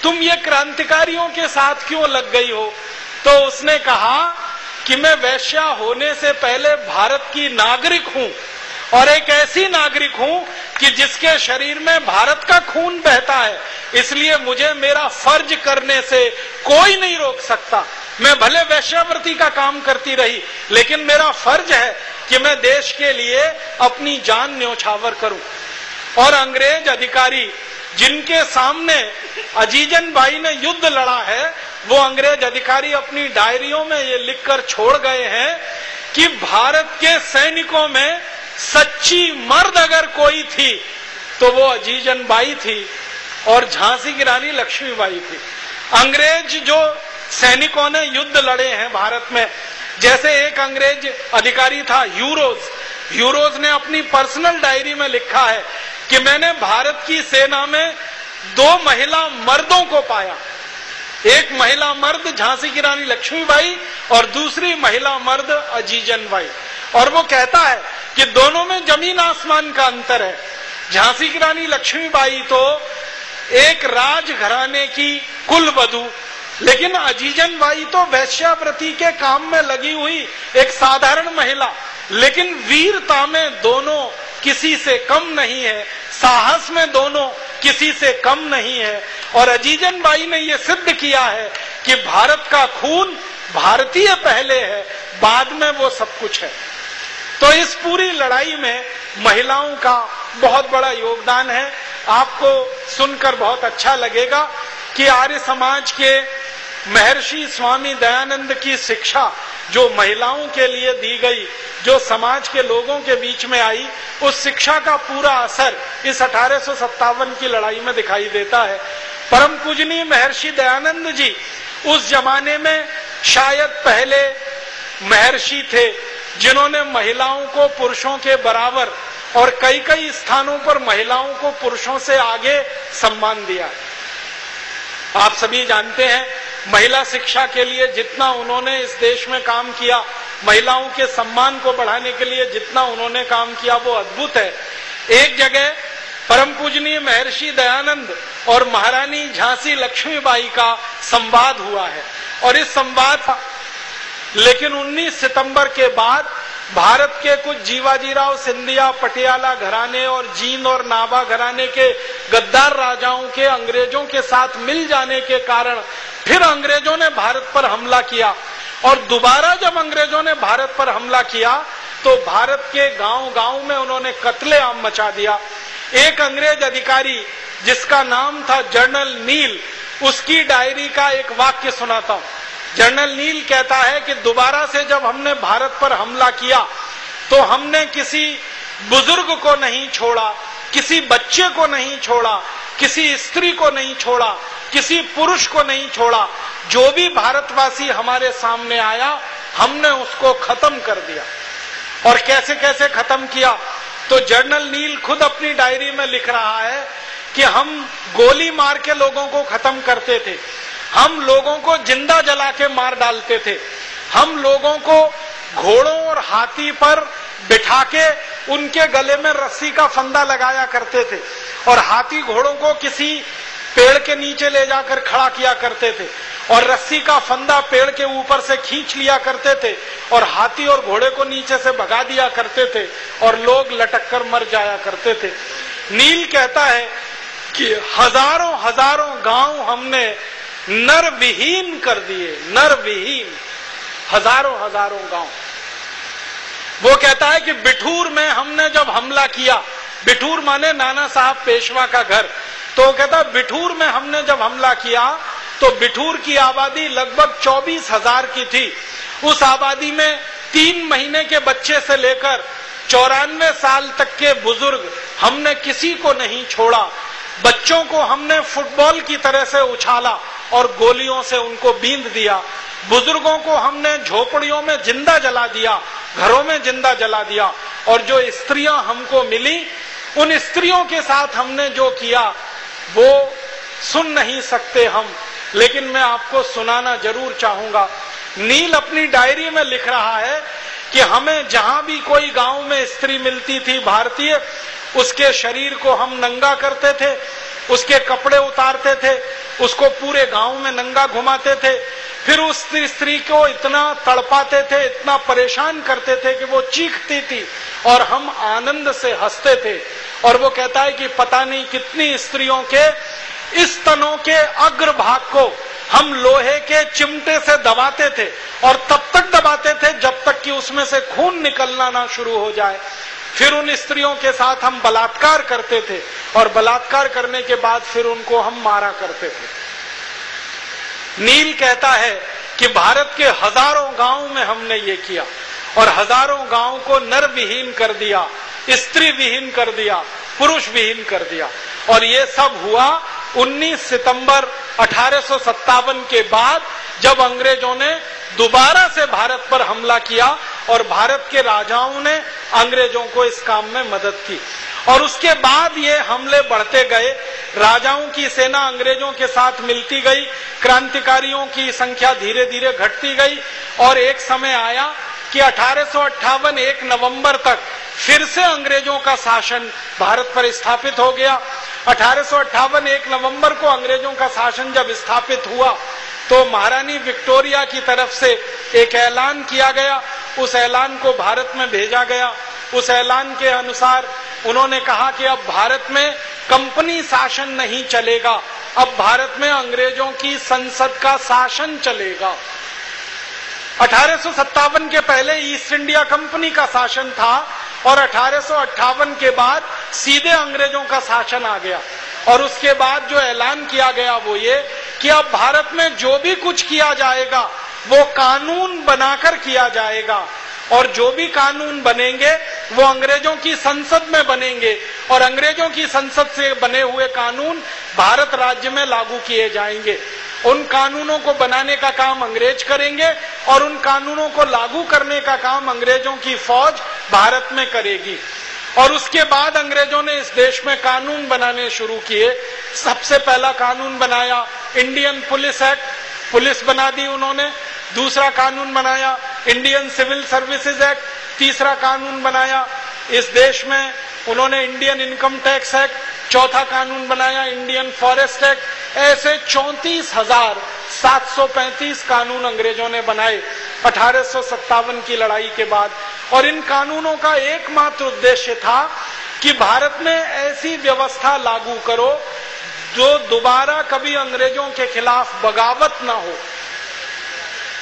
तुम ये क्रांतिकारियों के साथ क्यों लग गई हो? तो उसने कहा कि मैं वैश्या होने से पहले भारत की नागरिक हूं और एक ऐसी नागरिक हूं कि जिसके शरीर में भारत का खून बहता है, इसलिए मुझे मेरा फर्ज करने से कोई नहीं रोक सकता। मैं भले वैश्यावृत्ति का काम करती रही लेकिन मेरा फर्ज है कि मैं देश के लिए अपनी जान न्योछावर करूं। और अंग्रेज अधिकारी जिनके सामने अजीजन बाई ने युद्ध लड़ा है, वो अंग्रेज अधिकारी अपनी डायरियों में ये लिखकर छोड़ गए हैं कि भारत के सैनिकों में सच्ची मर्द अगर कोई थी तो वो अजीजन बाई थी और झांसी की रानी लक्ष्मीबाई थी। अंग्रेज जो सैनिकों ने युद्ध लड़े हैं भारत में, जैसे एक अंग्रेज अधिकारी था यूरोज ने अपनी पर्सनल डायरी में लिखा है कि मैंने भारत की सेना में 2 महिला मर्दों को पाया, एक महिला मर्द झांसी की रानी लक्ष्मीबाई और दूसरी महिला मर्द अजीजन बाई। और वो कहता है कि दोनों में जमीन आसमान का अंतर है। झांसी की रानी लक्ष्मीबाई तो एक राजघराने की कुलवधू, लेकिन अजीजन बाई तो वैश्यावृत्ति के काम में लगी हुई एक साधारण महिला, लेकिन वीरता में दोनों किसी से कम नहीं है, साहस में दोनों किसी से कम नहीं है। और अजीजन बाई ने ये सिद्ध किया है कि भारत का खून भारतीय पहले है, बाद में वो सब कुछ है। तो इस पूरी लड़ाई में महिलाओं का बहुत बड़ा योगदान है। आपको सुनकर बहुत अच्छा लगेगा कि आर्य समाज के महर्षि स्वामी दयानंद की शिक्षा जो महिलाओं के लिए दी गई, जो समाज के लोगों के बीच में आई, उस शिक्षा का पूरा असर इस 1857 की लड़ाई में दिखाई देता है। परम पूजनीय महर्षि दयानंद जी उस जमाने में शायद पहले महर्षि थे जिन्होंने महिलाओं को पुरुषों के बराबर और कई कई स्थानों पर महिलाओं को पुरुषों से आगे सम्मान दिया। आप सभी जानते हैं महिला शिक्षा के लिए जितना उन्होंने इस देश में काम किया, महिलाओं के सम्मान को बढ़ाने के लिए जितना उन्होंने काम किया, वो अद्भुत है। एक जगह परम पूजनीय महर्षि दयानंद और महारानी झांसी लक्ष्मीबाई का संवाद हुआ है और इस संवाद लेकिन 19 सितंबर के बाद भारत के कुछ जीवाजीराव सिंधिया, पटियाला घराने और जींद और नाभा घराने के गद्दार राजाओं के अंग्रेजों के साथ मिल जाने के कारण फिर अंग्रेजों ने भारत पर हमला किया। और दोबारा जब अंग्रेजों ने भारत पर हमला किया तो भारत के गांव-गांव में उन्होंने कत्लेआम मचा दिया। एक अंग्रेज अधिकारी जिसका नाम था जनरल नील, उसकी डायरी का एक वाक्य सुनाता हूं। जनरल नील कहता है कि दोबारा से जब हमने भारत पर हमला किया तो हमने किसी बुजुर्ग को नहीं छोड़ा, किसी बच्चे को नहीं छोड़ा, किसी स्त्री को नहीं छोड़ा, किसी पुरुष को नहीं छोड़ा। जो भी भारतवासी हमारे सामने आया हमने उसको खत्म कर दिया। और कैसे कैसे खत्म किया, तो जनरल नील खुद अपनी डायरी में लिख रहा है कि हम गोली मार के लोगों को खत्म करते थे, हम लोगों को जिंदा जला के मार डालते थे, हम लोगों को घोड़ों और हाथी पर बिठा के उनके गले में रस्सी का फंदा लगाया करते थे और हाथी घोड़ों को किसी पेड़ के नीचे ले जाकर खड़ा किया करते थे और रस्सी का फंदा पेड़ के ऊपर से खींच लिया करते थे और हाथी और घोड़े को नीचे से भगा दिया करते थे और लोग लटक कर मर जाया करते थे। नील कहता है कि हजारों हजारों गांव हमने नर विहीन कर दिए, नर विहीन, हजारों हजारों गांव। वो कहता है कि बिठूर में हमने जब हमला किया, बिठूर माने नाना साहब पेशवा का घर, तो कहता है बिठूर में हमने जब हमला किया तो बिठूर की आबादी लगभग 24,000 की थी। उस आबादी में 3 महीने के बच्चे से लेकर 94 साल तक के बुजुर्ग हमने किसी को नहीं छोड़ा। बच्चों को हमने फुटबॉल की तरह से उछाला और गोलियों से उनको बींध दिया। बुजुर्गों को हमने झोपड़ियों में जिंदा जला दिया, घरों में जिंदा जला दिया। और जो स्त्रियां हमको मिली, उन स्त्रियों के साथ हमने जो किया वो सुन नहीं सकते हम, लेकिन मैं आपको सुनाना जरूर चाहूंगा। नील अपनी डायरी में लिख रहा है कि हमें जहां भी कोई गांव में स्त्री मिलती थी भारतीय, उसके शरीर को हम नंगा करते थे, उसके कपड़े उतारते थे, उसको पूरे गांव में नंगा घुमाते थे, फिर उस स्त्री को इतना तड़पाते थे, इतना परेशान करते थे कि वो चीखती थी और हम आनंद से हंसते थे। और वो कहता है कि पता नहीं कितनी स्त्रियों के इस तनों के अग्रभाग को हम लोहे के चिमटे से दबाते थे और तब तक दबाते थे जब तक कि उसमें से खून निकलना ना शुरू हो जाए। फिर उन स्त्रियों के साथ हम बलात्कार करते थे और बलात्कार करने के बाद फिर उनको हम मारा करते थे। नील कहता है कि भारत के हजारों गांव में हमने ये किया और हजारों गांव को नर विहीन कर दिया, स्त्री विहीन कर दिया, पुरुष विहीन कर दिया। और ये सब हुआ 19 सितंबर 1857 के बाद, जब अंग्रेजों ने दोबारा से भारत पर हमला किया और भारत के राजाओं ने अंग्रेजों को इस काम में मदद की। और उसके बाद ये हमले बढ़ते गए, राजाओं की सेना अंग्रेजों के साथ मिलती गई, क्रांतिकारियों की संख्या धीरे धीरे घटती गई और एक समय आया कि 1858 1 नवंबर तक फिर से अंग्रेजों का शासन भारत पर स्थापित हो गया। 1858 1 नवंबर को अंग्रेजों का शासन जब स्थापित हुआ तो महारानी विक्टोरिया की तरफ से एक ऐलान किया गया, उस ऐलान को भारत में भेजा गया। उस ऐलान के अनुसार उन्होंने कहा कि अब भारत में कंपनी शासन नहीं चलेगा, अब भारत में अंग्रेजों की संसद का शासन चलेगा। 1857 के पहले ईस्ट इंडिया कंपनी का शासन था और 1858 के बाद सीधे अंग्रेजों का शासन आ गया। और उसके बाद जो ऐलान किया गया वो ये कि अब भारत में जो भी कुछ किया जाएगा वो कानून बनाकर किया जाएगा, और जो भी कानून बनेंगे वो अंग्रेजों की संसद में बनेंगे, और अंग्रेजों की संसद से बने हुए कानून भारत राज्य में लागू किए जाएंगे। उन कानूनों को बनाने का काम अंग्रेज करेंगे और उन कानूनों को लागू करने का काम अंग्रेजों की फौज भारत में करेगी। और उसके बाद अंग्रेजों ने इस देश में कानून बनाने शुरू किए। सबसे पहला कानून बनाया इंडियन पुलिस एक्ट, पुलिस बना दी उन्होंने। दूसरा कानून बनाया इंडियन सिविल सर्विसेज एक्ट। तीसरा कानून बनाया इस देश में उन्होंने इंडियन इनकम टैक्स एक्ट। चौथा कानून बनाया इंडियन फॉरेस्ट एक्ट। ऐसे 34,735 कानून अंग्रेजों ने बनाए 1857 की लड़ाई के बाद। और इन कानूनों का एकमात्र उद्देश्य था कि भारत में ऐसी व्यवस्था लागू करो जो दोबारा कभी अंग्रेजों के खिलाफ बगावत ना हो,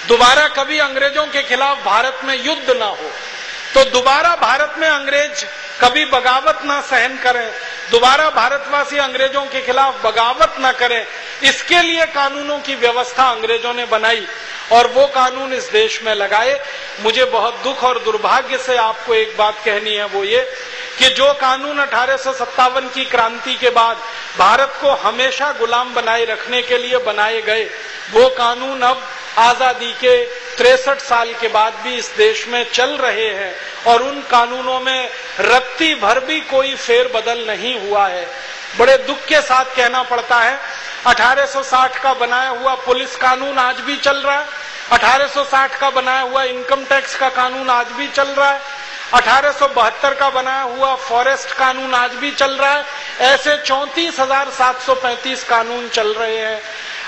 दोबारा कभी अंग्रेजों के खिलाफ भारत में युद्ध ना हो, तो दोबारा भारत में अंग्रेज कभी बगावत ना सहन करें, दोबारा भारतवासी अंग्रेजों के खिलाफ बगावत ना करें। इसके लिए कानूनों की व्यवस्था अंग्रेजों ने बनाई और वो कानून इस देश में लगाए। मुझे बहुत दुख और दुर्भाग्य से आपको एक बात कहनी है, वो ये कि जो कानून 1857 की क्रांति के बाद भारत को हमेशा गुलाम बनाए रखने के लिए बनाए गए, वो कानून अब आजादी के 63 साल के बाद भी इस देश में चल रहे हैं और उन कानूनों में रत्ती भर भी कोई फेरबदल नहीं हुआ है। बड़े दुख के साथ कहना पड़ता है 1860 का बनाया हुआ पुलिस कानून आज भी चल रहा है, 1860 का बनाया हुआ इनकम टैक्स का कानून आज भी चल रहा है, 1872 का बनाया हुआ फॉरेस्ट कानून आज भी चल रहा है। ऐसे 34,735 कानून चल रहे हैं।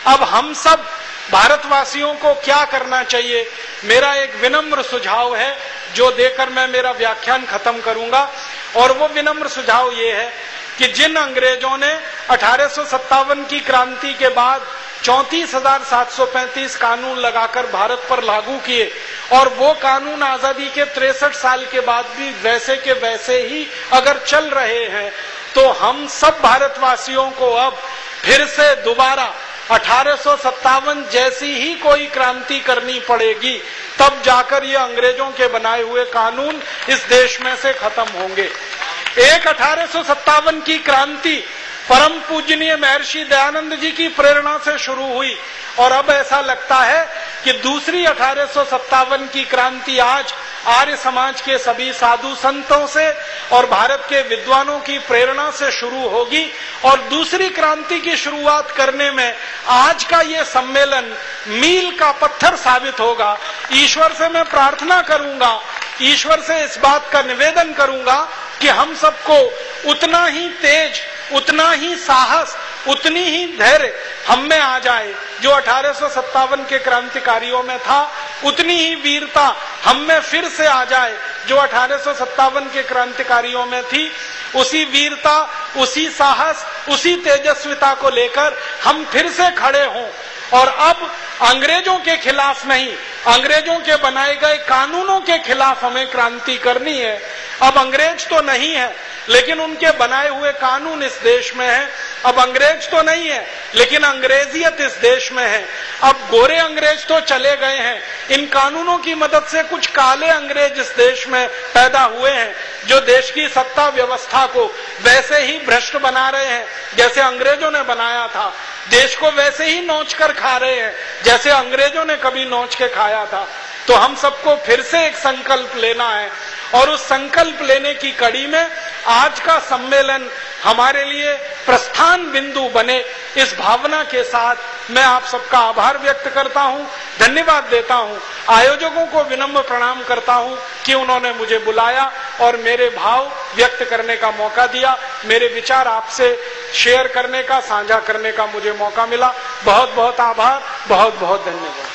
अब हम सब भारतवासियों को क्या करना चाहिए? मेरा एक विनम्र सुझाव है जो देकर मैं मेरा व्याख्यान खत्म करूंगा, और वो विनम्र सुझाव ये है कि जिन अंग्रेजों ने 1857 की क्रांति के बाद 34,735 कानून लगाकर भारत पर लागू किए और वो कानून आजादी के 63 साल के बाद भी वैसे के वैसे ही अगर चल रहे हैं, तो हम सब भारतवासियों को अब फिर से दोबारा 1857 जैसी ही कोई क्रांति करनी पड़ेगी, तब जाकर ये अंग्रेजों के बनाए हुए कानून इस देश में से खत्म होंगे। एक 1857 की क्रांति परम पूजनीय महर्षि दयानंद जी की प्रेरणा से शुरू हुई और अब ऐसा लगता है कि दूसरी 1857 की क्रांति आज आर्य समाज के सभी साधु संतों से और भारत के विद्वानों की प्रेरणा से शुरू होगी। और दूसरी क्रांति की शुरुआत करने में आज का ये सम्मेलन मील का पत्थर साबित होगा। ईश्वर से मैं प्रार्थना करूंगा, ईश्वर से इस बात का निवेदन करूंगा कि हम सबको उतना ही तेज, उतना ही साहस, उतनी ही धैर्य हम में आ जाए जो 1857 के क्रांतिकारियों में था, उतनी ही वीरता हम में फिर से आ जाए जो 1857 के क्रांतिकारियों में थी। उसी वीरता, उसी साहस, उसी तेजस्विता को लेकर हम फिर से खड़े हों और अब अंग्रेजों के खिलाफ नहीं, अंग्रेजों के बनाए गए कानूनों के खिलाफ हमें क्रांति करनी है। अब अंग्रेज तो नहीं है लेकिन उनके बनाए हुए कानून इस देश में है। अब अंग्रेज तो नहीं है लेकिन अंग्रेजियत इस देश में है। अब गोरे अंग्रेज तो चले गए हैं, इन कानूनों की मदद से कुछ काले अंग्रेज इस देश में पैदा हुए हैं जो देश की सत्ता व्यवस्था को वैसे ही भ्रष्ट बना रहे हैं जैसे अंग्रेजों ने बनाया था, देश को वैसे ही नोच कर खा रहे हैं जैसे अंग्रेजों ने कभी नोच के खाया था। तो हम सबको फिर से एक संकल्प लेना है और उस संकल्प लेने की कड़ी में आज का सम्मेलन हमारे लिए प्रस्थान बिंदु बने, इस भावना के साथ मैं आप सबका आभार व्यक्त करता हूं, धन्यवाद देता हूं। आयोजकों को विनम्र प्रणाम करता हूं कि उन्होंने मुझे बुलाया और मेरे भाव व्यक्त करने का मौका दिया, मेरे विचार आपसे शेयर करने का, साझा करने का मुझे मौका मिला। बहुत बहुत आभार, बहुत बहुत धन्यवाद।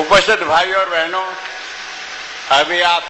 उपस्थित भाई और बहनों, अभी आप